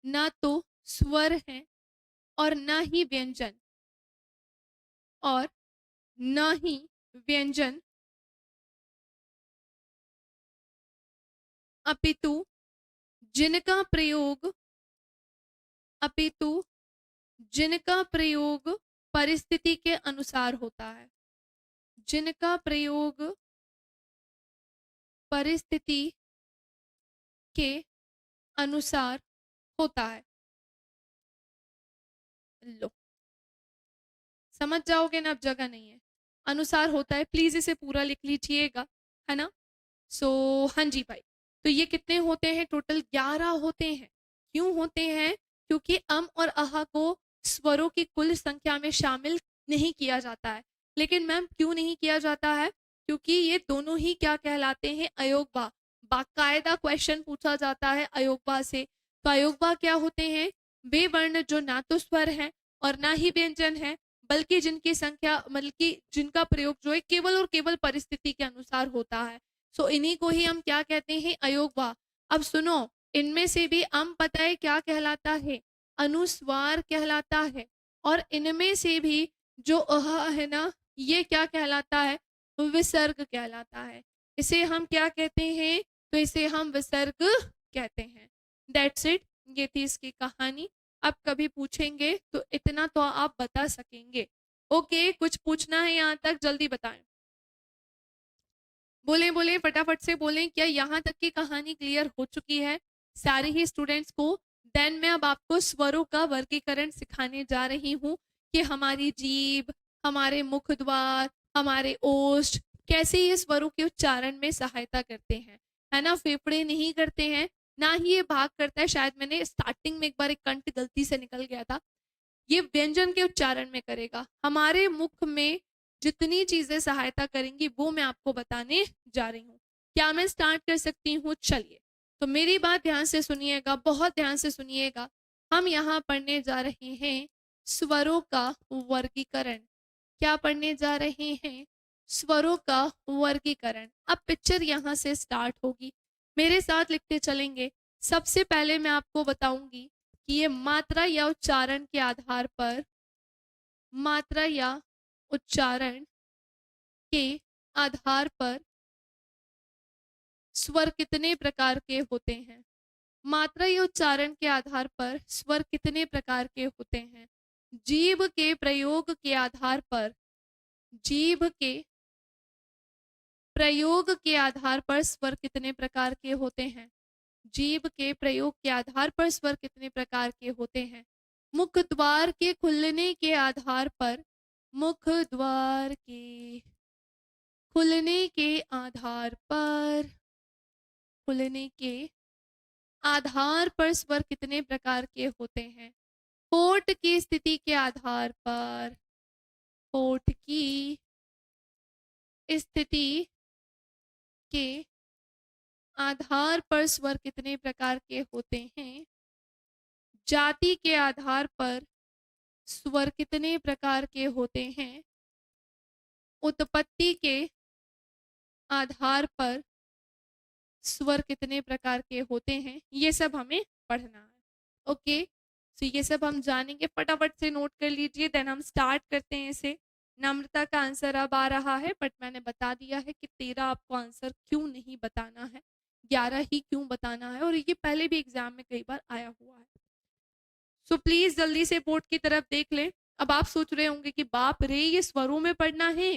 ना तो स्वर है, और ना ही व्यंजन, और ना ही व्यंजन, अपितु जिनका प्रयोग, अपितु जिनका प्रयोग परिस्थिति के अनुसार होता है, जिनका प्रयोग परिस्थिति के अनुसार होता है। लो, समझ जाओगे ना, अब जगह नहीं है। अनुसार होता है, प्लीज इसे पूरा लिख लीजिएगा, है ना। सो हाँ जी भाई, तो ये कितने होते हैं? टोटल 11 होते हैं। क्यों होते हैं? क्योंकि और अहा को स्वरों की कुल संख्या में शामिल नहीं किया जाता है। लेकिन मैम क्यों नहीं किया जाता है? क्योंकि ये दोनों ही क्या कहलाते हैं? अयोगवा। बाकायदा क्वेश्चन पूछा जाता है अयोगवा से। तो अयोगवा क्या होते हैं? वे वर्ण जो ना तो स्वर है और ना ही व्यंजन है, बल्कि जिनकी संख्या, बल्कि जिनका प्रयोग जो है केवल और केवल परिस्थिति के अनुसार होता है। सो इन्हीं को ही हम क्या कहते हैं? अयोगवा। अब सुनो, इनमें से भी पता है क्या कहलाता है? अनुस्वार कहलाता है। और इनमें से भी जो अह है ना, ये क्या कहलाता है? विसर्ग कहलाता है। इसे हम क्या कहते हैं? तो इसे हम विसर्ग कहते हैं। दैट्स इट, ये थी इसकी कहानी। अब कभी पूछेंगे तो इतना तो आप बता सकेंगे। ओके, कुछ पूछना है यहाँ तक? जल्दी बताएं। बोलें बोलें, फटाफट से बोलें। क्या यहाँ तक की कहानी क्लियर हो चुकी है सारे ही स्टूडेंट्स को? देन मैं अब आपको स्वरों का वर्गीकरण सिखाने जा रही हूँ कि हमारी जीभ, हमारे मुख द्वार, हमारे ओष्ठ कैसे ये स्वरों के उच्चारण में सहायता करते हैं, है ना। फेफड़े नहीं करते हैं, ना ही ये भाग करता है। शायद मैंने स्टार्टिंग में एक बार एक कंठ गलती से निकल गया था। ये व्यंजन के उच्चारण में करेगा। हमारे मुख में जितनी चीजें सहायता करेंगी वो मैं आपको बताने जा रही हूँ। क्या मैं स्टार्ट कर सकती हूँ? चलिए, तो मेरी बात ध्यान से सुनिएगा, बहुत ध्यान से सुनिएगा। हम यहाँ पढ़ने जा रहे हैं स्वरों का वर्गीकरण। क्या पढ़ने जा रहे हैं? स्वरों का वर्गीकरण। अब पिक्चर यहाँ से स्टार्ट होगी, मेरे साथ लिखते चलेंगे। सबसे पहले मैं आपको बताऊंगी कि ये मात्रा या उच्चारण के आधार पर, मात्रा या उच्चारण के आधार पर स्वर कितने प्रकार के होते हैं। मात्रा या उच्चारण के आधार पर स्वर कितने प्रकार के होते हैं। जीभ के प्रयोग के आधार पर, जीभ के प्रयोग के आधार पर स्वर कितने प्रकार के होते हैं। जीभ के प्रयोग के आधार पर स्वर कितने प्रकार के होते हैं। मुख द्वार के खुलने के आधार पर, मुख द्वार के खुलने के आधार पर, खुलने के आधार पर स्वर कितने प्रकार के होते हैं। होठ की स्थिति के आधार पर, होठ की स्थिति के आधार पर स्वर कितने प्रकार के होते हैं। जाति के आधार पर स्वर कितने प्रकार के होते हैं। उत्पत्ति के आधार पर स्वर कितने प्रकार के होते हैं। ये सब हमें पढ़ना है। ओके, तो ये सब हम जानेंगे। फटाफट से नोट कर लीजिए, देन हम स्टार्ट करते हैं इसे। नम्रता का आंसर अब आ रहा है, बट मैंने बता दिया है कि 13 आपको आंसर क्यों नहीं बताना है, 11 ही क्यों बताना है, और ये पहले भी एग्जाम में कई बार आया हुआ है। सो प्लीज जल्दी से बोर्ड की तरफ देख लें। अब आप सोच रहे होंगे कि बाप रे ये स्वरों में पढ़ना है।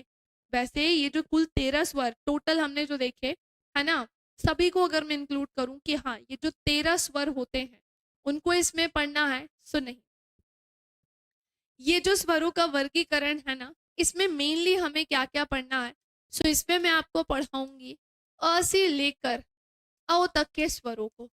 वैसे ये जो कुल 13 स्वर टोटल हमने जो देखे है ना, सभी को अगर मैं इंक्लूड करूं कि हाँ ये जो 13 स्वर होते हैं उनको इसमें पढ़ना है, सो नहीं। ये जो स्वरों का वर्गीकरण है ना, इसमें मेनली हमें क्या क्या पढ़ना है। सो इसमें मैं आपको पढ़ाऊंगी अ से लेकर अ तक के स्वरों को,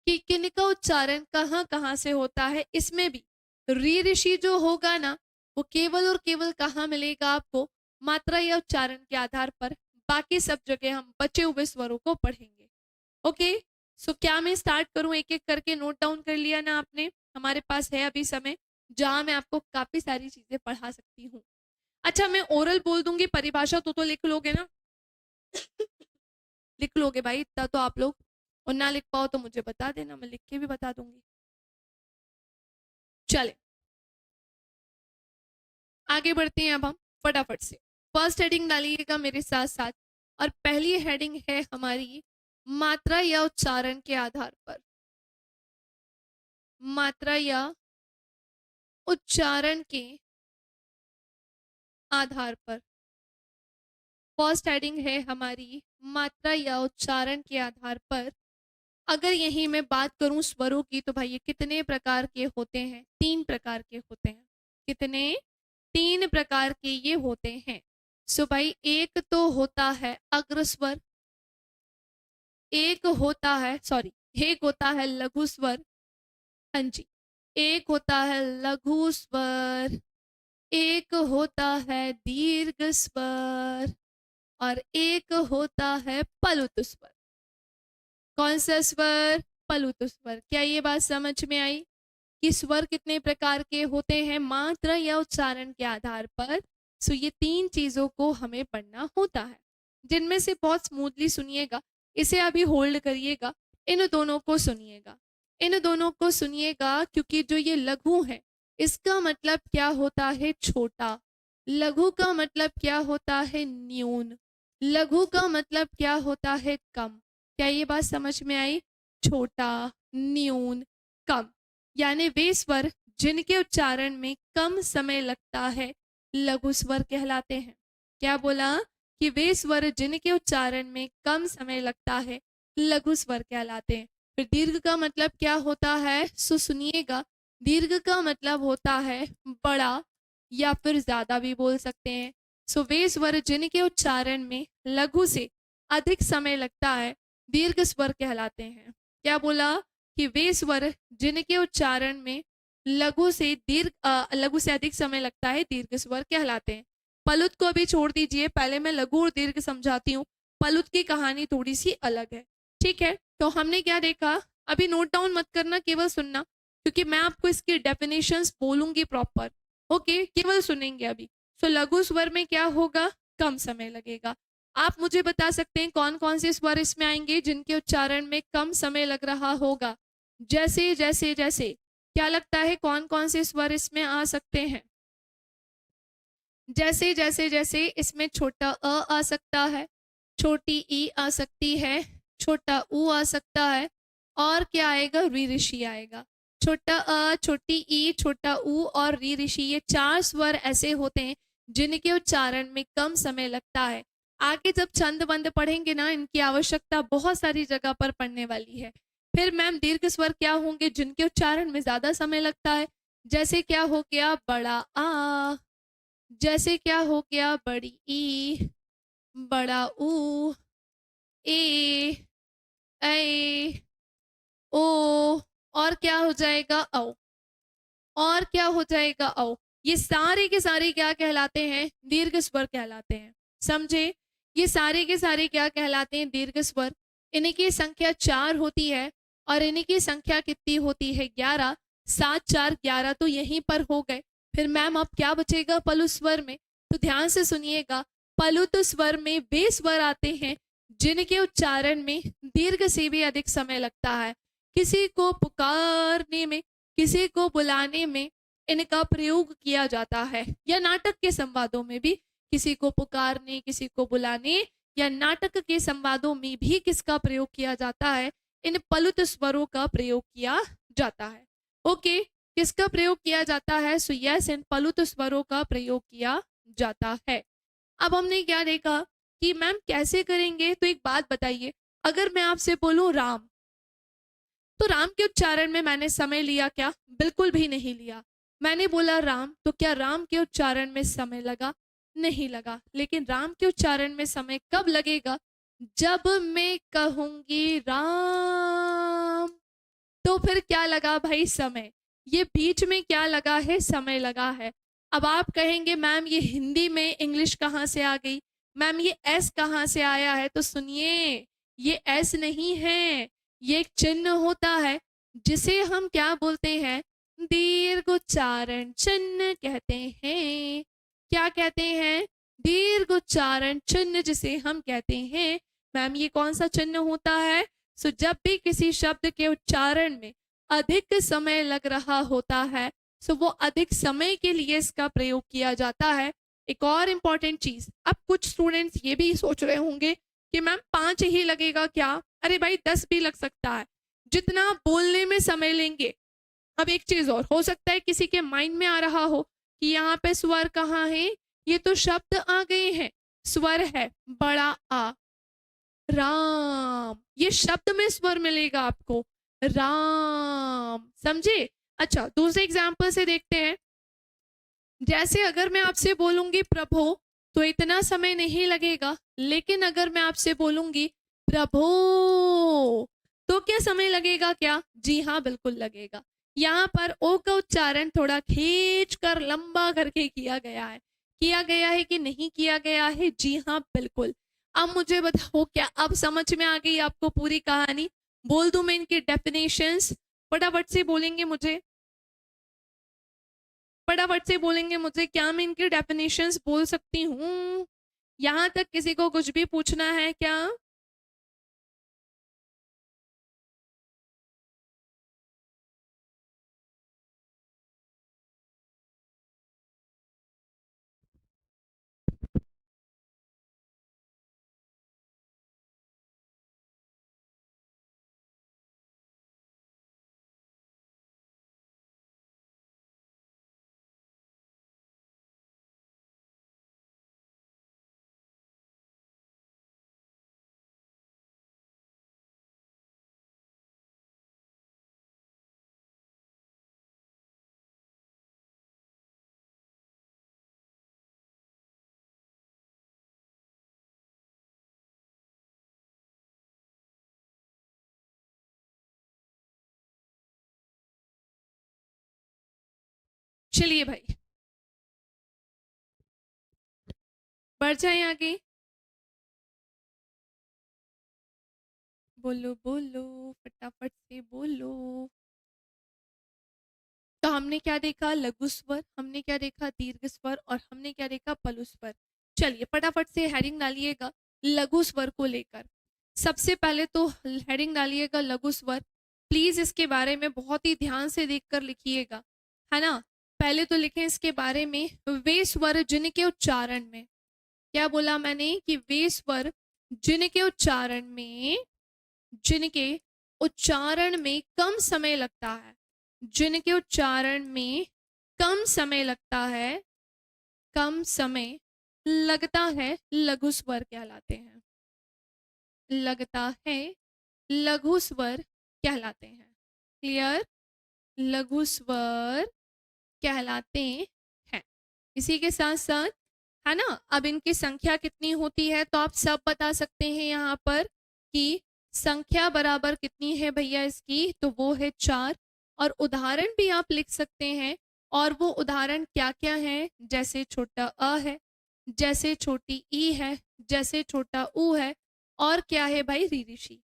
कि किनका उच्चारण कहाँ कहाँ से होता है। इसमें भी री ऋषि जो होगा ना, वो केवल और केवल कहाँ मिलेगा आपको, मात्रा या उच्चारण के आधार पर। बाकी सब जगह हम बचे हुए स्वरों को पढ़ेंगे। ओके, सो क्या मैं स्टार्ट करूं? एक एक करके नोट डाउन कर लिया ना आपने? हमारे पास है अभी समय जहां मैं आपको काफी सारी चीजें पढ़ा सकती हूँ। अच्छा, मैं ओरल बोल दूंगी, परिभाषा तो लिख लोगे ना? लिख लोगे भाई इतना तो आप लोग, और ना लिख पाओ तो मुझे बता देना, मैं लिख के भी बता दूंगी। चले आगे बढ़ते हैं अब हम फटाफट से। फर्स्ट हेडिंग डालिएगा मेरे साथ साथ, और पहली हेडिंग है हमारी मात्रा या उच्चारण के आधार पर, मात्रा या उच्चारण के आधार पर। फर्स्ट हेडिंग है हमारी मात्रा या उच्चारण के आधार पर। अगर यही मैं बात करूं स्वरों की, तो भाई ये कितने प्रकार के होते हैं? 3 प्रकार के होते हैं। कितने? 3 प्रकार के ये होते हैं। सो भाई एक तो होता है अग्र स्वर, एक होता है एक होता है लघु स्वर। हाँ जी, एक होता है लघु स्वर, एक होता है दीर्घ स्वर, और एक होता है पलुत स्वर। कौन सा स्वर? पलुत स्वर। क्या ये बात समझ में आई कि स्वर कितने प्रकार के होते हैं मात्रा या उच्चारण के आधार पर? सो ये 3 चीजों को हमें पढ़ना होता है, जिनमें से बहुत स्मूथली सुनिएगा, इसे अभी होल्ड करिएगा, इन दोनों को सुनिएगा, इन दोनों को सुनिएगा, क्योंकि जो ये लघु है इसका मतलब क्या होता है? छोटा। लघु का मतलब क्या होता है? न्यून। लघु का मतलब क्या होता है? कम। क्या ये बात समझ में आई? छोटा, न्यून, कम, यानी वे स्वर जिनके उच्चारण में कम समय लगता है लघु स्वर कहलाते हैं। क्या बोला? कि वे स्वर जिनके उच्चारण में कम समय लगता है लघु स्वर कहलाते हैं। फिर दीर्घ का मतलब क्या होता है, सो सुनिएगा। दीर्घ का मतलब होता है बड़ा या फिर ज्यादा भी बोल सकते हैं। सो वे स्वर जिनके उच्चारण में लघु से अधिक समय लगता है दीर्घ स्वर कहलाते हैं। क्या बोला कि वे स्वर जिनके उच्चारण में लघु से अधिक समय लगता है दीर्घ स्वर कहलाते हैं। पलुत को अभी छोड़ दीजिए, पहले मैं लघु और दीर्घ समझाती हूँ। पलुत की कहानी थोड़ी सी अलग है, ठीक है। तो हमने क्या देखा, अभी नोट डाउन मत करना, केवल सुनना, क्योंकि मैं आपको इसकी डेफिनेशंस बोलूंगी प्रॉपर। ओके, केवल सुनेंगे अभी। सो लघु स्वर में क्या होगा, कम समय लगेगा। आप मुझे बता सकते हैं कौन कौन से स्वर इसमें आएंगे जिनके उच्चारण में कम समय लग रहा होगा। जैसे जैसे जैसे क्या लगता है कौन कौन से स्वर इसमें आ सकते हैं। जैसे जैसे जैसे इसमें छोटा अ आ सकता है, छोटी ई आ सकती है, छोटा ऊ आ सकता है, और क्या आएगा, री ऋषि आएगा। छोटा अ, छोटी ई, छोटा ऊ और री ऋषि, ये 4 स्वर ऐसे होते हैं जिनके उच्चारण में कम समय लगता है। आगे जब छंद बंद पढ़ेंगे ना, इनकी आवश्यकता बहुत सारी जगह पर पड़ने वाली है। फिर मैम दीर्घ स्वर क्या होंगे जिनके उच्चारण में ज्यादा समय लगता है। जैसे क्या हो गया, बड़ा आ, जैसे क्या हो गया, बड़ी ई, बड़ा ऊ, ए, ऐ, ओ, और क्या हो जाएगा, औ, और क्या हो जाएगा, औ। ये सारे के सारे क्या कहलाते हैं, दीर्घ स्वर कहलाते हैं। समझे, ये सारे के सारे क्या कहलाते हैं, दीर्घ स्वर। इनकी संख्या 4 होती है और इनकी संख्या कितनी होती है, 11। 7 4 11 तो यहीं पर हो गए। फिर मैम अब क्या बचेगा पलु स्वर में, तो ध्यान से सुनिएगा। पलुत स्वर में वे स्वर आते हैं जिनके उच्चारण में दीर्घ से भी अधिक समय लगता है। किसी को पुकारने में, किसी को बुलाने में इनका प्रयोग किया जाता है, या नाटक के संवादों में भी किसी को पुकारने, किसी को बुलाने या नाटक के संवादों में भी किसका प्रयोग किया जाता है, इन पलुत स्वरों का प्रयोग किया जाता है। ओके, किसका प्रयोग किया जाता है, सो यस, इन पलुत स्वरों का प्रयोग किया जाता है। अब हमने क्या देखा कि मैम कैसे करेंगे, तो एक बात बताइए, अगर मैं आपसे बोलूं राम, तो राम के उच्चारण में मैंने समय लिया क्या, बिल्कुल भी नहीं लिया। मैंने बोला राम, तो क्या राम के उच्चारण में समय लगा, नहीं लगा। लेकिन राम के उच्चारण में समय कब लगेगा, जब मैं कहूंगी राम, तो फिर क्या लगा भाई, समय। ये बीच में क्या लगा है, समय लगा है। अब आप कहेंगे मैम ये हिंदी में इंग्लिश कहाँ से आ गई, मैम ये एस कहाँ से आया है, तो सुनिए, ये एस नहीं है, ये एक चिन्ह होता है जिसे हम क्या बोलते हैं, दीर्घ उच्चारण चिन्ह कहते हैं। क्या कहते हैं, दीर्घ उच्चारण चिन्ह जिसे हम कहते हैं। मैम ये कौन सा चिन्ह होता है, सो जब भी किसी शब्द के उच्चारण में अधिक समय लग रहा होता है, सो वो अधिक समय के लिए इसका प्रयोग किया जाता है। एक और इम्पॉर्टेंट चीज, अब कुछ स्टूडेंट्स ये भी सोच रहे होंगे कि मैम 5 ही लगेगा क्या, अरे भाई 10 भी लग सकता है, जितना बोलने में समय लेंगे। अब एक चीज और हो सकता है किसी के माइंड में आ रहा हो कि यहाँ पे स्वर कहाँ है, ये तो शब्द आ गए हैं, स्वर है बड़ा आ, राम, ये शब्द में स्वर मिलेगा आपको, राम, समझे। अच्छा, दूसरे एग्जाम्पल से देखते हैं। जैसे अगर मैं आपसे बोलूंगी प्रभो, तो इतना समय नहीं लगेगा। लेकिन अगर मैं आपसे बोलूंगी प्रभो, तो क्या समय लगेगा क्या, जी हाँ बिल्कुल लगेगा। यहाँ पर ओ का उच्चारण थोड़ा खींच कर लंबा करके किया गया है। किया गया है कि नहीं किया गया है, जी हाँ बिल्कुल। अब मुझे बताओ, क्या अब समझ में आ गई आपको पूरी कहानी, बोल दूं मैं इनकी डेफिनेशंस, फटाफट से बोलेंगे मुझे, फटाफट से बोलेंगे मुझे, क्या मैं इनकी डेफिनेशंस बोल सकती हूँ, यहां तक किसी को कुछ भी पूछना है क्या। चलिए भाई बढ़ जाए आगे। बोलो बोलो फटाफट से बोलो। तो हमने क्या देखा, लघु स्वर, हमने क्या देखा, दीर्घ स्वर, और हमने क्या देखा, पलु स्वर। चलिए फटाफट से हेडिंग डालिएगा लघु स्वर को लेकर। सबसे पहले तो हेडिंग डालिएगा लघु स्वर। प्लीज इसके बारे में बहुत ही ध्यान से देखकर लिखिएगा, है ना। पहले तो लिखें इसके बारे में, वे स्वर जिनके उच्चारण में, क्या बोला मैंने कि वे स्वर जिनके उच्चारण में, जिनके उच्चारण में कम समय लगता है, जिनके उच्चारण में कम समय लगता है, कम समय लगता है, लघु स्वर कहलाते हैं, लगता है लघु स्वर कहलाते हैं। क्लियर, लघु स्वर कहलाते हैं। इसी के साथ साथ, है ना, अब इनकी संख्या कितनी होती है तो आप सब बता सकते हैं यहाँ पर कि संख्या बराबर कितनी है भैया इसकी, तो वो है 4। और उदाहरण भी आप लिख सकते हैं, और वो उदाहरण क्या क्या है, जैसे छोटा अ है, जैसे छोटी ई है, जैसे छोटा ऊ है, और क्या है भाई, री ऋषि।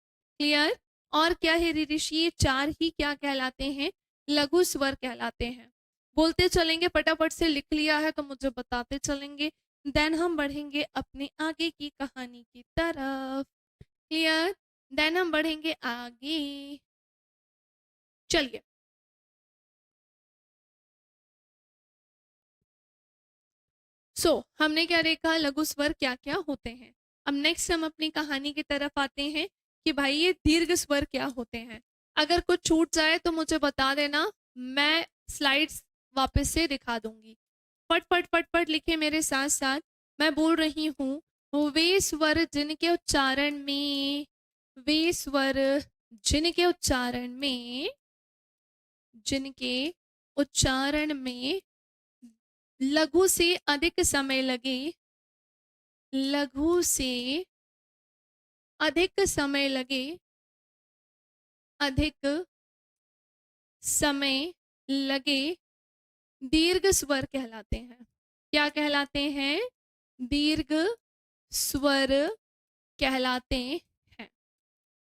क्लियर, और क्या है री ऋषि, ये 4 ही क्या कहलाते हैं, लघु स्वर कहलाते हैं। बोलते चलेंगे, फटाफट से लिख लिया है तो मुझे बताते चलेंगे, देन हम बढ़ेंगे अपने आगे की कहानी की तरफ। क्लियर, देन हम बढ़ेंगे आगे। चलिए हमने क्या देखा, लघु स्वर क्या क्या होते हैं। अब नेक्स्ट हम अपनी कहानी की तरफ आते हैं कि भाई ये दीर्घ स्वर क्या होते हैं। अगर कुछ छूट जाए तो मुझे बता देना, मैं स्लाइड्स वापस से दिखा दूंगी। फट फट फट फट लिखे मेरे साथ साथ। मैं बोल रही हूँ, वे स्वर जिनके उच्चारण में, वे स्वर जिनके उच्चारण में, जिनके उच्चारण में लघु से अधिक समय लगे, लघु से अधिक समय लगे, अधिक समय लगे, दीर्घ स्वर कहलाते हैं। क्या कहलाते हैं, दीर्घ स्वर कहलाते हैं,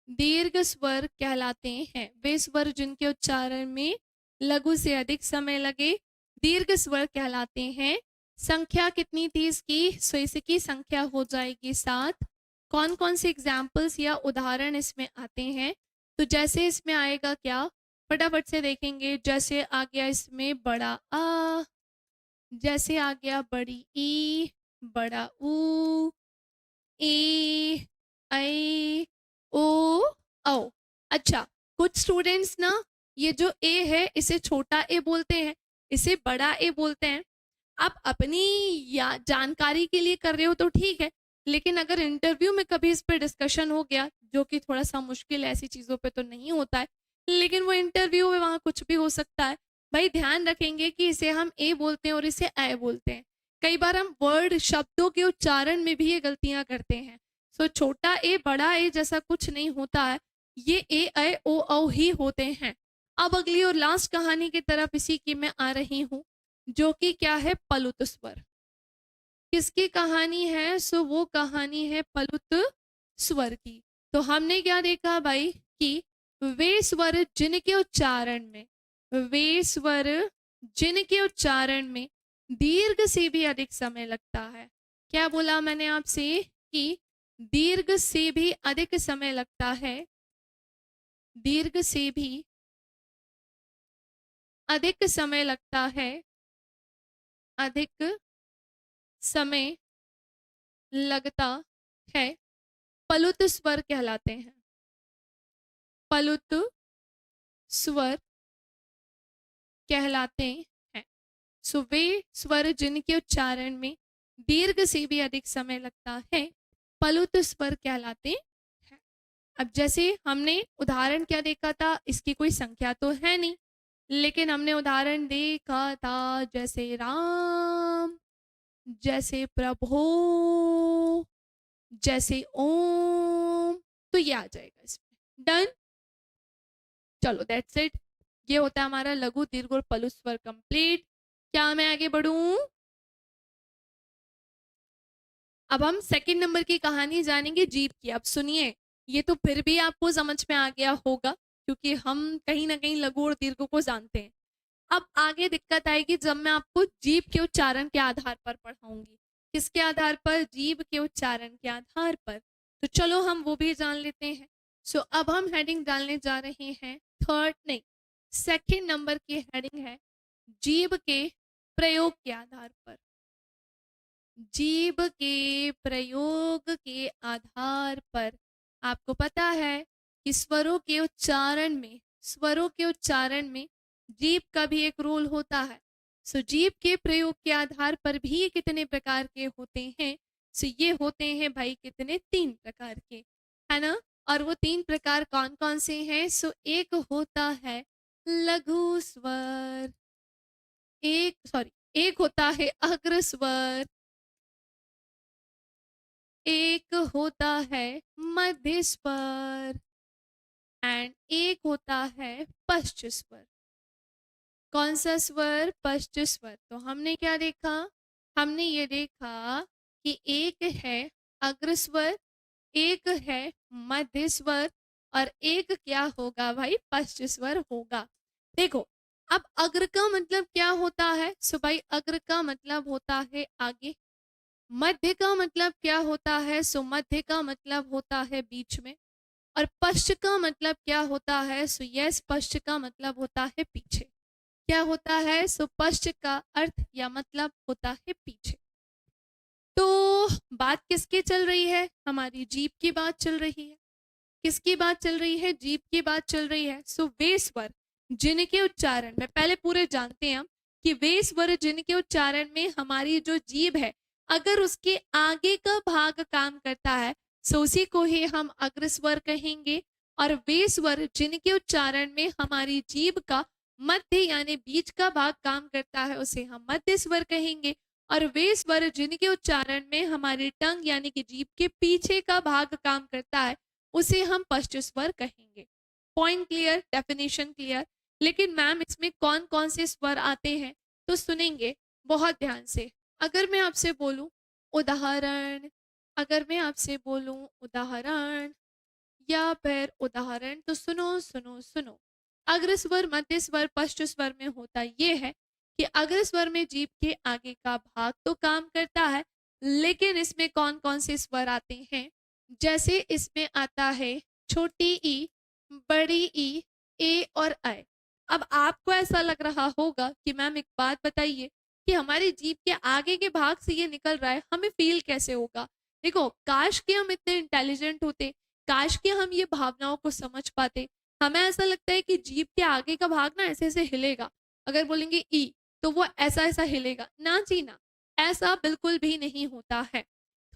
दीर्घ स्वर कहलाते हैं। वे स्वर जिनके उच्चारण में लघु से अधिक समय लगे, दीर्घ स्वर कहलाते हैं। संख्या कितनी थी इसकी, सो इसकी संख्या हो जाएगी 7। कौन कौन से एग्जाम्पल्स या उदाहरण इसमें आते हैं, तो जैसे इसमें आएगा क्या, फटाफट से देखेंगे। जैसे आ गया इसमें बड़ा आ, जैसे आ गया बड़ी ई, बड़ा ऊ, ए, ऐ, ओ, औ। अच्छा, कुछ स्टूडेंट्स ना ये जो ए है इसे छोटा ए बोलते हैं, इसे बड़ा ए बोलते हैं। आप अपनी या जानकारी के लिए कर रहे हो तो ठीक है, लेकिन अगर इंटरव्यू में कभी इस पर डिस्कशन हो गया, जो कि थोड़ा सा मुश्किल है, ऐसी चीज़ों पे तो नहीं होता है, लेकिन वो इंटरव्यू में वहाँ कुछ भी हो सकता है। भाई ध्यान रखेंगे कि इसे हम ए बोलते हैं और इसे ऐ बोलते हैं। कई बार हम वर्ड शब्दों के उच्चारण में भी ये गलतियां करते हैं। सो छोटा ए बड़ा ए जैसा कुछ नहीं होता है, ये ए ऐ ओ औ ही होते हैं। अब अगली और लास्ट कहानी की तरफ इसी की मैं आ रही हूँ, जो कि क्या है, पलुत स्वर। किसकी कहानी है, सो वो कहानी है पलुत स्वर की। तो हमने क्या देखा भाई कि वे स्वर जिनके उच्चारण में, वे स्वर जिनके उच्चारण में दीर्घ से भी अधिक समय लगता है। क्या बोला मैंने आपसे कि दीर्घ से भी अधिक समय लगता है, दीर्घ से भी अधिक समय लगता है, अधिक समय लगता है, पलुत स्वर कहलाते हैं, पलुत स्वर कहलाते हैं। सो वे स्वर जिनके उच्चारण में दीर्घ से भी अधिक समय लगता है, पलुत स्वर कहलाते हैं। अब जैसे हमने उदाहरण क्या देखा था, इसकी कोई संख्या तो है नहीं, लेकिन हमने उदाहरण देखा था जैसे राम, जैसे प्रभु, जैसे ओम, तो ये आ जाएगा इसमें। डन, चलो दैट्स इट। ये होता है हमारा लघु, दीर्घ और पलु स्वर कंप्लीट। क्या मैं आगे बढ़ूं? अब हम सेकंड नंबर की कहानी जानेंगे जीभ की। अब सुनिए, ये तो फिर भी आपको समझ में आ गया होगा क्योंकि हम कहीं ना कहीं लघु और दीर्घ को जानते हैं। अब आगे दिक्कत आएगी जब मैं आपको जीभ के उच्चारण के आधार पर पढ़ाऊंगी। किसके आधार पर? जीभ के उच्चारण के आधार पर। तो चलो हम वो भी जान लेते हैं। सो अब हम हेडिंग डालने जा रहे हैं थर्ड नहीं, सेकंड नंबर की हेडिंग है जीभ के प्रयोग के आधार पर। जीभ के प्रयोग के आधार पर आपको पता है कि स्वरों के उच्चारण में जीभ का भी एक रोल होता है। सो जीभ के प्रयोग के आधार पर भी कितने प्रकार के होते हैं? सो ये होते हैं भाई कितने? 3 प्रकार के, है ना। और वो 3 प्रकार कौन कौन से हैं? सो एक होता है लघु स्वर, एक होता है अग्र स्वर, एक होता है मध्य स्वर एंड एक होता है पश्च स्वर। कौन सा स्वर? पश्च स्वर। तो हमने क्या देखा? हमने ये देखा कि एक है अग्र स्वर, एक है मध्य स्वर और एक क्या होगा भाई? पश्च स्वर होगा। देखो, अब अग्र का मतलब क्या होता है? सो भाई अग्र का मतलब होता है आगे। मध्य का मतलब क्या होता है? सो मध्य का मतलब होता है बीच में। और पश्च का मतलब क्या होता है? सो यस, पश्च का मतलब होता है पीछे। क्या होता है? सो पश्च का अर्थ या मतलब होता है पीछे। तो बात किसकी चल रही है? हमारी जीभ की बात चल रही है। किसकी बात चल रही है? जीभ की बात चल रही है। सो वे स्वर जिनके उच्चारण में, पहले पूरे जानते हैं हम कि वे स्वर जिनके उच्चारण में हमारी जो जीभ है अगर उसके आगे का भाग काम करता है सो उसी को ही हम अग्र स्वर कहेंगे। और वे स्वर जिनके उच्चारण में हमारी जीभ का मध्य यानी बीच का भाग काम करता है उसे हम मध्य स्वर कहेंगे। और वे स्वर जिनके उच्चारण में हमारी टंग यानी कि जीभ के पीछे का भाग काम करता है उसे हम पश्च स्वर कहेंगे। Point clear? Definition clear? लेकिन मैम इसमें कौन कौन से स्वर आते हैं तो सुनेंगे बहुत ध्यान से। अगर मैं आपसे बोलूं उदाहरण, अगर मैं आपसे बोलूं उदाहरण या फिर उदाहरण, तो सुनो सुनो सुनो। अग्र स्वर, मध्य स्वर, पश्च स्वर में होता यह है कि अग्र स्वर में जीभ के आगे का भाग तो काम करता है लेकिन इसमें कौन कौन से स्वर आते हैं? जैसे इसमें आता है छोटी ई, बड़ी ई, ए और ऐ। अब आपको ऐसा लग रहा होगा कि मैम एक बात बताइए कि हमारी जीभ के आगे के भाग से ये निकल रहा है, हमें फील कैसे होगा? देखो, काश कि हम इतने इंटेलिजेंट होते, काश कि हम ये भावनाओं को समझ पाते। हमें ऐसा लगता है कि जीभ के आगे का भाग ना ऐसे ऐसे हिलेगा, अगर बोलेंगे ई तो वो ऐसा ऐसा हिलेगा ना जी ना, ऐसा बिल्कुल भी नहीं होता है।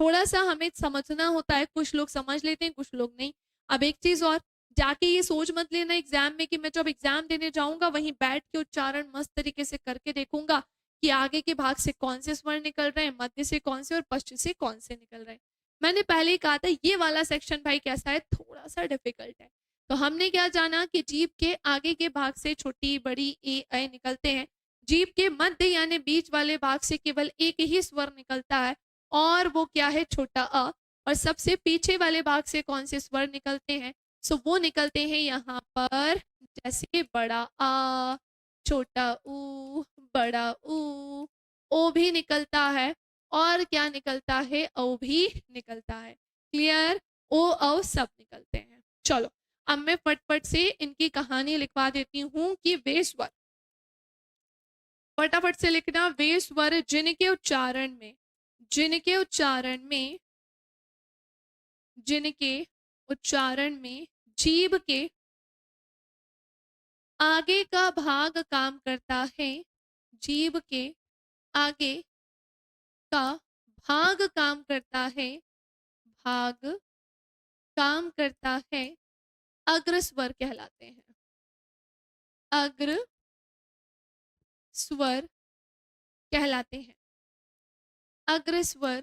थोड़ा सा हमें समझना होता है, कुछ लोग समझ लेते हैं कुछ लोग नहीं। अब एक चीज और, जाके ये सोच मत लेना एग्जाम में कि मैं जब एग्जाम देने जाऊंगा वहीं बैठ के उच्चारण मस्त तरीके से करके देखूंगा कि आगे के भाग से कौन से स्वर निकल रहे हैं, मध्य से कौन से और पश्चिम से कौन से निकल रहे हैं। मैंने पहले ही कहा था ये वाला सेक्शन भाई कैसा है, थोड़ा सा डिफिकल्ट है। तो हमने क्या जाना कि जीभ के आगे के भाग से छोटी बड़ी ए ऐ निकलते हैं, जीभ के मध्य यानी बीच वाले भाग से केवल एक ही स्वर निकलता है और वो क्या है? छोटा अ। और सबसे पीछे वाले भाग से कौन से स्वर निकलते हैं? सो वो निकलते हैं यहाँ पर, जैसे बड़ा आ, छोटा ऊ, बड़ा ऊ, ओ भी निकलता है और क्या निकलता है? ओ भी निकलता है। क्लियर? ओ औ सब निकलते हैं। चलो अब मैं फटफट से इनकी कहानी लिखवा देती हूँ कि वे स्वर, फटाफट से लिखना, वे स्वर जिनके उच्चारण में, जिनके उच्चारण में, जिनके उच्चारण में जीभ के आगे का भाग काम करता है, जीभ के आगे का भाग काम करता है, भाग काम करता है, अग्र स्वर कहलाते हैं। अग्र स्वर कहलाते हैं, अग्र स्वर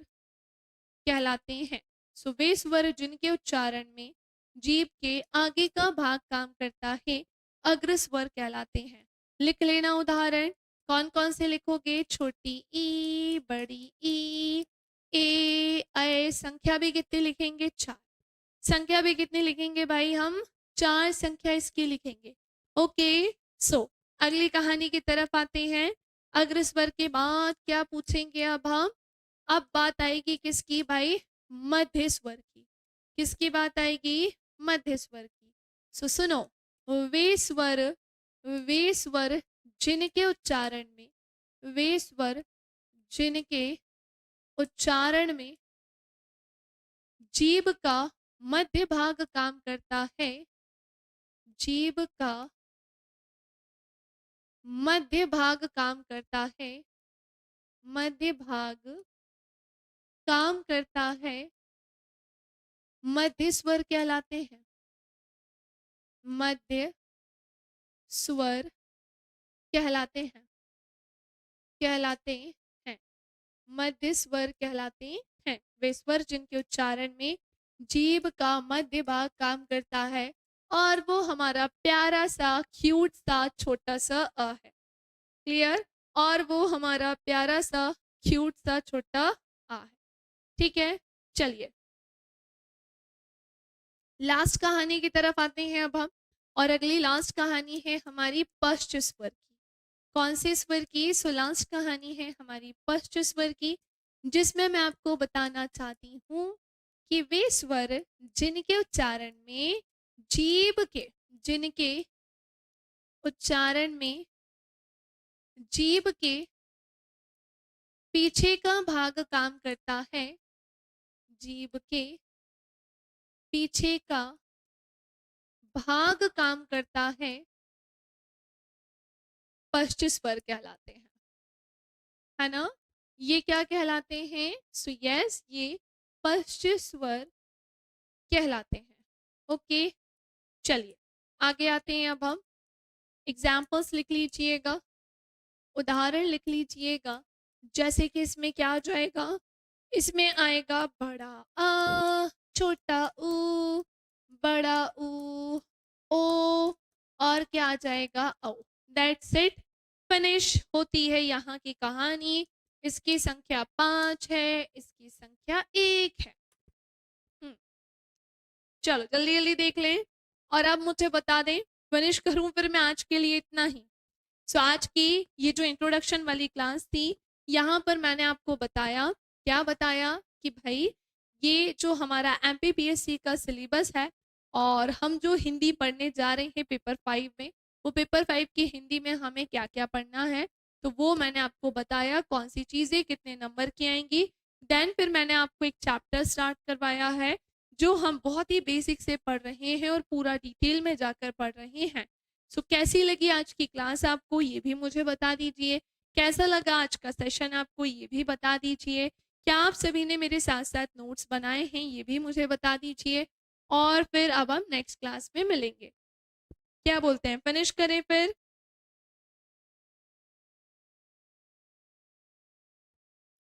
कहलाते हैं। सो वे स्वर जिनके उच्चारण में जीभ के आगे का भाग काम करता है अग्र स्वर कहलाते हैं। लिख लेना उदाहरण, कौन कौन से लिखोगे? छोटी ई, बड़ी ई, ए, संख्या भी कितनी लिखेंगे? 4। संख्या भी कितनी लिखेंगे भाई? हम 4 संख्या इसकी लिखेंगे। ओके, सो अगली कहानी की तरफ आते हैं। अग्र स्वर के बाद क्या पूछेंगे अब हम? अब बात आएगी किसकी भाई? मध्य स्वर की। किसकी बात आएगी? मध्य स्वर की। सो सुनो, वे स्वर जिनके उच्चारण में, वे स्वर जिनके उच्चारण में जीभ का मध्य भाग काम करता है, जीभ का मध्य भाग काम करता है, मध्य भाग काम करता है, मध्य स्वर कहलाते हैं। मध्य स्वर कहलाते हैं, कहलाते हैं, मध्य स्वर कहलाते हैं वे स्वर जिनके उच्चारण में जीभ का मध्य भाग काम करता है और वो हमारा प्यारा सा क्यूट सा छोटा सा अ है। क्लियर? और वो हमारा प्यारा सा क्यूट सा छोटा आ है। ठीक है, चलिए लास्ट कहानी की तरफ आते हैं अब हम। और अगली लास्ट कहानी है हमारी पश्च स्वर की। कौन से स्वर की? सो लास्ट कहानी है हमारी पश्च स्वर की, जिसमें मैं आपको बताना चाहती हूँ कि वे स्वर जिनके उच्चारण में जीभ के, जिनके उच्चारण में जीभ के पीछे का भाग काम करता है, जीभ के पीछे का भाग काम करता है, पश्च स्वर कहलाते हैं, है ना? ये क्या कहलाते हैं? सो यस, ये पश्च स्वर कहलाते हैं। ओके, चलिए आगे आते हैं अब हम। एग्जाम्पल्स लिख लीजिएगा, उदाहरण लिख लीजिएगा। जैसे कि इसमें क्या आ जाएगा? इसमें आएगा बड़ा आ, छोटा ऊ, बड़ा ऊ, ओ, और क्या आ जाएगा? औ। दैट्स इट, फिनिश होती है यहाँ की कहानी। इसकी संख्या 5 है, इसकी संख्या 1 है। चलो जल्दी जल्दी देख लें और अब मुझे बता दें, फिनिश करूं फिर मैं आज के लिए इतना ही। सो आज की ये जो इंट्रोडक्शन वाली क्लास थी, यहाँ पर मैंने आपको बताया, क्या बताया कि भाई ये जो हमारा MPPSC का सिलेबस है और हम जो हिंदी पढ़ने जा रहे हैं पेपर 5 में, वो पेपर 5 की हिंदी में हमें क्या क्या पढ़ना है, तो वो मैंने आपको बताया कौन सी चीज़ें कितने नंबर की आएंगी। देन फिर मैंने आपको एक चैप्टर स्टार्ट करवाया है जो हम बहुत ही बेसिक से पढ़ रहे हैं और पूरा डिटेल में जाकर पढ़ रहे हैं। सो कैसी लगी आज की क्लास आपको, ये भी मुझे बता दीजिए। कैसा लगा आज का सेशन आपको, ये भी बता दीजिए। क्या आप सभी ने मेरे साथ साथ नोट्स बनाए हैं, ये भी मुझे बता दीजिए। और फिर अब हम नेक्स्ट क्लास में मिलेंगे। क्या बोलते हैं, फिनिश करें फिर?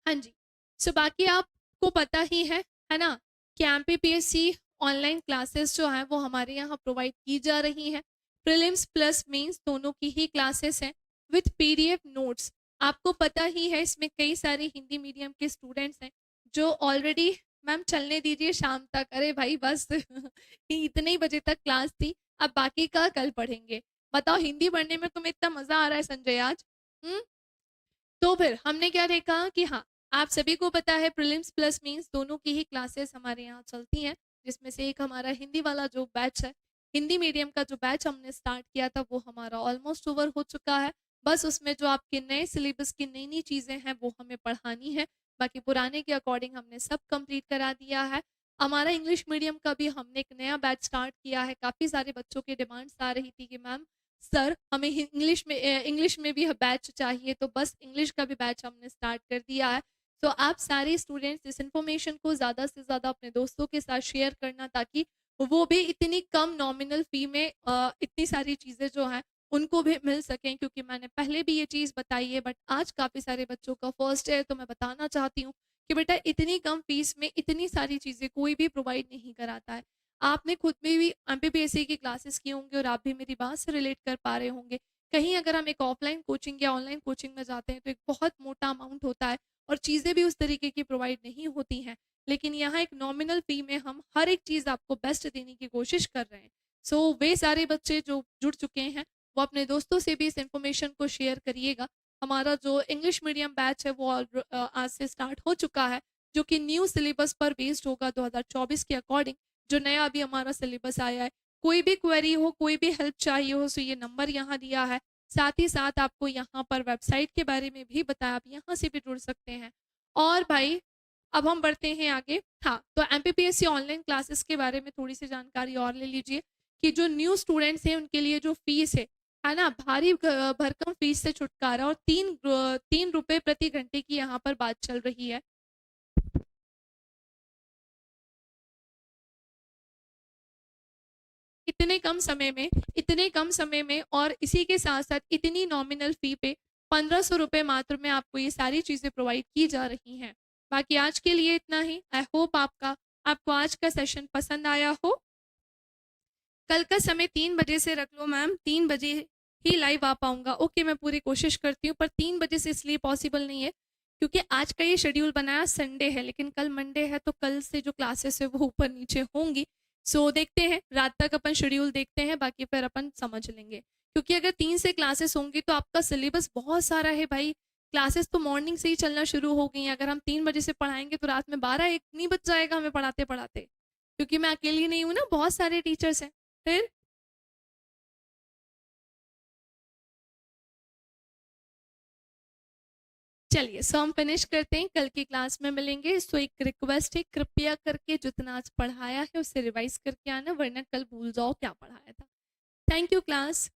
हाँ जी। सो बाकी आपको पता ही है ना, कि MPPSC ऑनलाइन क्लासेस जो है वो हमारे यहाँ प्रोवाइड की जा रही हैं। प्रीलिम्स प्लस मेंस दोनों की ही क्लासेस हैं विथ PDF नोट्स। आपको पता ही है इसमें कई सारे हिंदी मीडियम के स्टूडेंट्स हैं जो ऑलरेडी, मैम चलने दीजिए शाम तक, अरे भाई बस इतने ही बजे तक क्लास थी, अब बाकी का कल पढ़ेंगे। बताओ हिंदी पढ़ने में तुम्हें इतना मजा आ रहा है संजय आज? तो फिर हमने क्या देखा कि हाँ, आप सभी को पता है प्रीलिम्स प्लस मेंस दोनों की ही क्लासेस हमारे यहाँ चलती हैं, जिसमें से एक हमारा हिंदी वाला जो बैच है, हिंदी मीडियम का जो बैच हमने स्टार्ट किया था वो हमारा ऑलमोस्ट ओवर हो चुका है। बस उसमें जो आपके नए सिलेबस की नई नई चीज़ें हैं वो हमें पढ़ानी है, बाकी पुराने के अकॉर्डिंग हमने सब कंप्लीट करा दिया है। हमारा इंग्लिश मीडियम का भी हमने एक नया बैच स्टार्ट किया है। काफ़ी सारे बच्चों की डिमांड्स आ रही थी कि मैम सर हमें इंग्लिश में भी बैच चाहिए, तो बस इंग्लिश का भी बैच हमने स्टार्ट कर दिया है। तो आप सारे स्टूडेंट्स इस इन्फॉर्मेशन को ज़्यादा से ज़्यादा अपने दोस्तों के साथ शेयर करना, ताकि वो भी इतनी कम नॉमिनल फी में इतनी सारी चीज़ें जो हैं उनको भी मिल सकें। क्योंकि मैंने पहले भी ये चीज़ बताई है, बट आज काफ़ी सारे बच्चों का फर्स्ट है, तो मैं बताना चाहती हूँ कि बेटा इतनी कम फीस में इतनी सारी चीज़ें कोई भी प्रोवाइड नहीं कराता है। आपने खुद में भी MPPSC की क्लासेस की होंगी और आप भी मेरी बात से रिलेट कर पा रहे होंगे कहीं अगर हम एक ऑफलाइन कोचिंग या ऑनलाइन कोचिंग में जाते हैं तो एक बहुत मोटा अमाउंट होता है और चीज़ें भी उस तरीके की प्रोवाइड नहीं होती हैं, लेकिन यहाँ एक नॉमिनल फी में हम हर एक चीज़ आपको बेस्ट देने की कोशिश कर रहे हैं। सो वे सारे बच्चे जो जुड़ चुके हैं वो अपने दोस्तों से भी इस इंफॉर्मेशन को शेयर करिएगा। हमारा जो इंग्लिश मीडियम बैच है वो आज से स्टार्ट हो चुका है, जो कि न्यू सिलेबस पर बेस्ड होगा 2024 के अकॉर्डिंग, जो नया अभी हमारा सिलेबस आया है। कोई भी क्वेरी हो, कोई भी हेल्प चाहिए हो, तो ये नंबर यहाँ दिया है। साथ ही साथ आपको यहाँ पर वेबसाइट के बारे में भी बताया, आप यहाँ से भी जुड़ सकते हैं। और भाई अब हम बढ़ते हैं आगे। हाँ, तो एमपीपीएससी ऑनलाइन क्लासेस के बारे में थोड़ी सी जानकारी और ले लीजिए कि जो न्यू स्टूडेंट्स हैं उनके लिए जो फीस है ना, भारी भरकम फीस से छुटकारा और 3 रुपए प्रति घंटे की यहाँ पर बात चल रही है। इतने कम समय में और इसी के साथ साथ इतनी नॉमिनल फी पे 1500 रुपये मात्र में आपको ये सारी चीजें प्रोवाइड की जा रही हैं। बाकी आज के लिए इतना ही। आई होप आपको आज का सेशन पसंद आया हो। कल का समय 3 बजे से रख लो मैम, 3 बजे ही लाइव आ पाऊंगा। ओके, मैं पूरी कोशिश करती हूँ, पर 3 बजे से इसलिए पॉसिबल नहीं है क्योंकि आज का ये शेड्यूल बनाया संडे है, लेकिन कल मंडे है तो कल से जो क्लासेस है वो ऊपर नीचे होंगी। सो देखते हैं, रात तक अपन शेड्यूल देखते हैं, बाकी फिर अपन समझ लेंगे। क्योंकि अगर 3 से क्लासेस होंगी तो आपका सिलेबस बहुत सारा है भाई। क्लासेस तो मॉर्निंग से ही चलना शुरू हो गई हैं। अगर हम 3 बजे से पढ़ाएंगे तो रात में 12-1 नहीं बज जाएगा हमें पढ़ाते पढ़ाते, क्योंकि मैं अकेली नहीं हूँ ना, बहुत सारे टीचर्स हैं। फिर चलिए, सो हम फिनिश करते हैं, कल की क्लास में मिलेंगे। सो एक रिक्वेस्ट है, कृपया करके जितना आज पढ़ाया है उसे रिवाइज करके आना, वरना कल भूल जाओ क्या पढ़ाया था। Thank you class.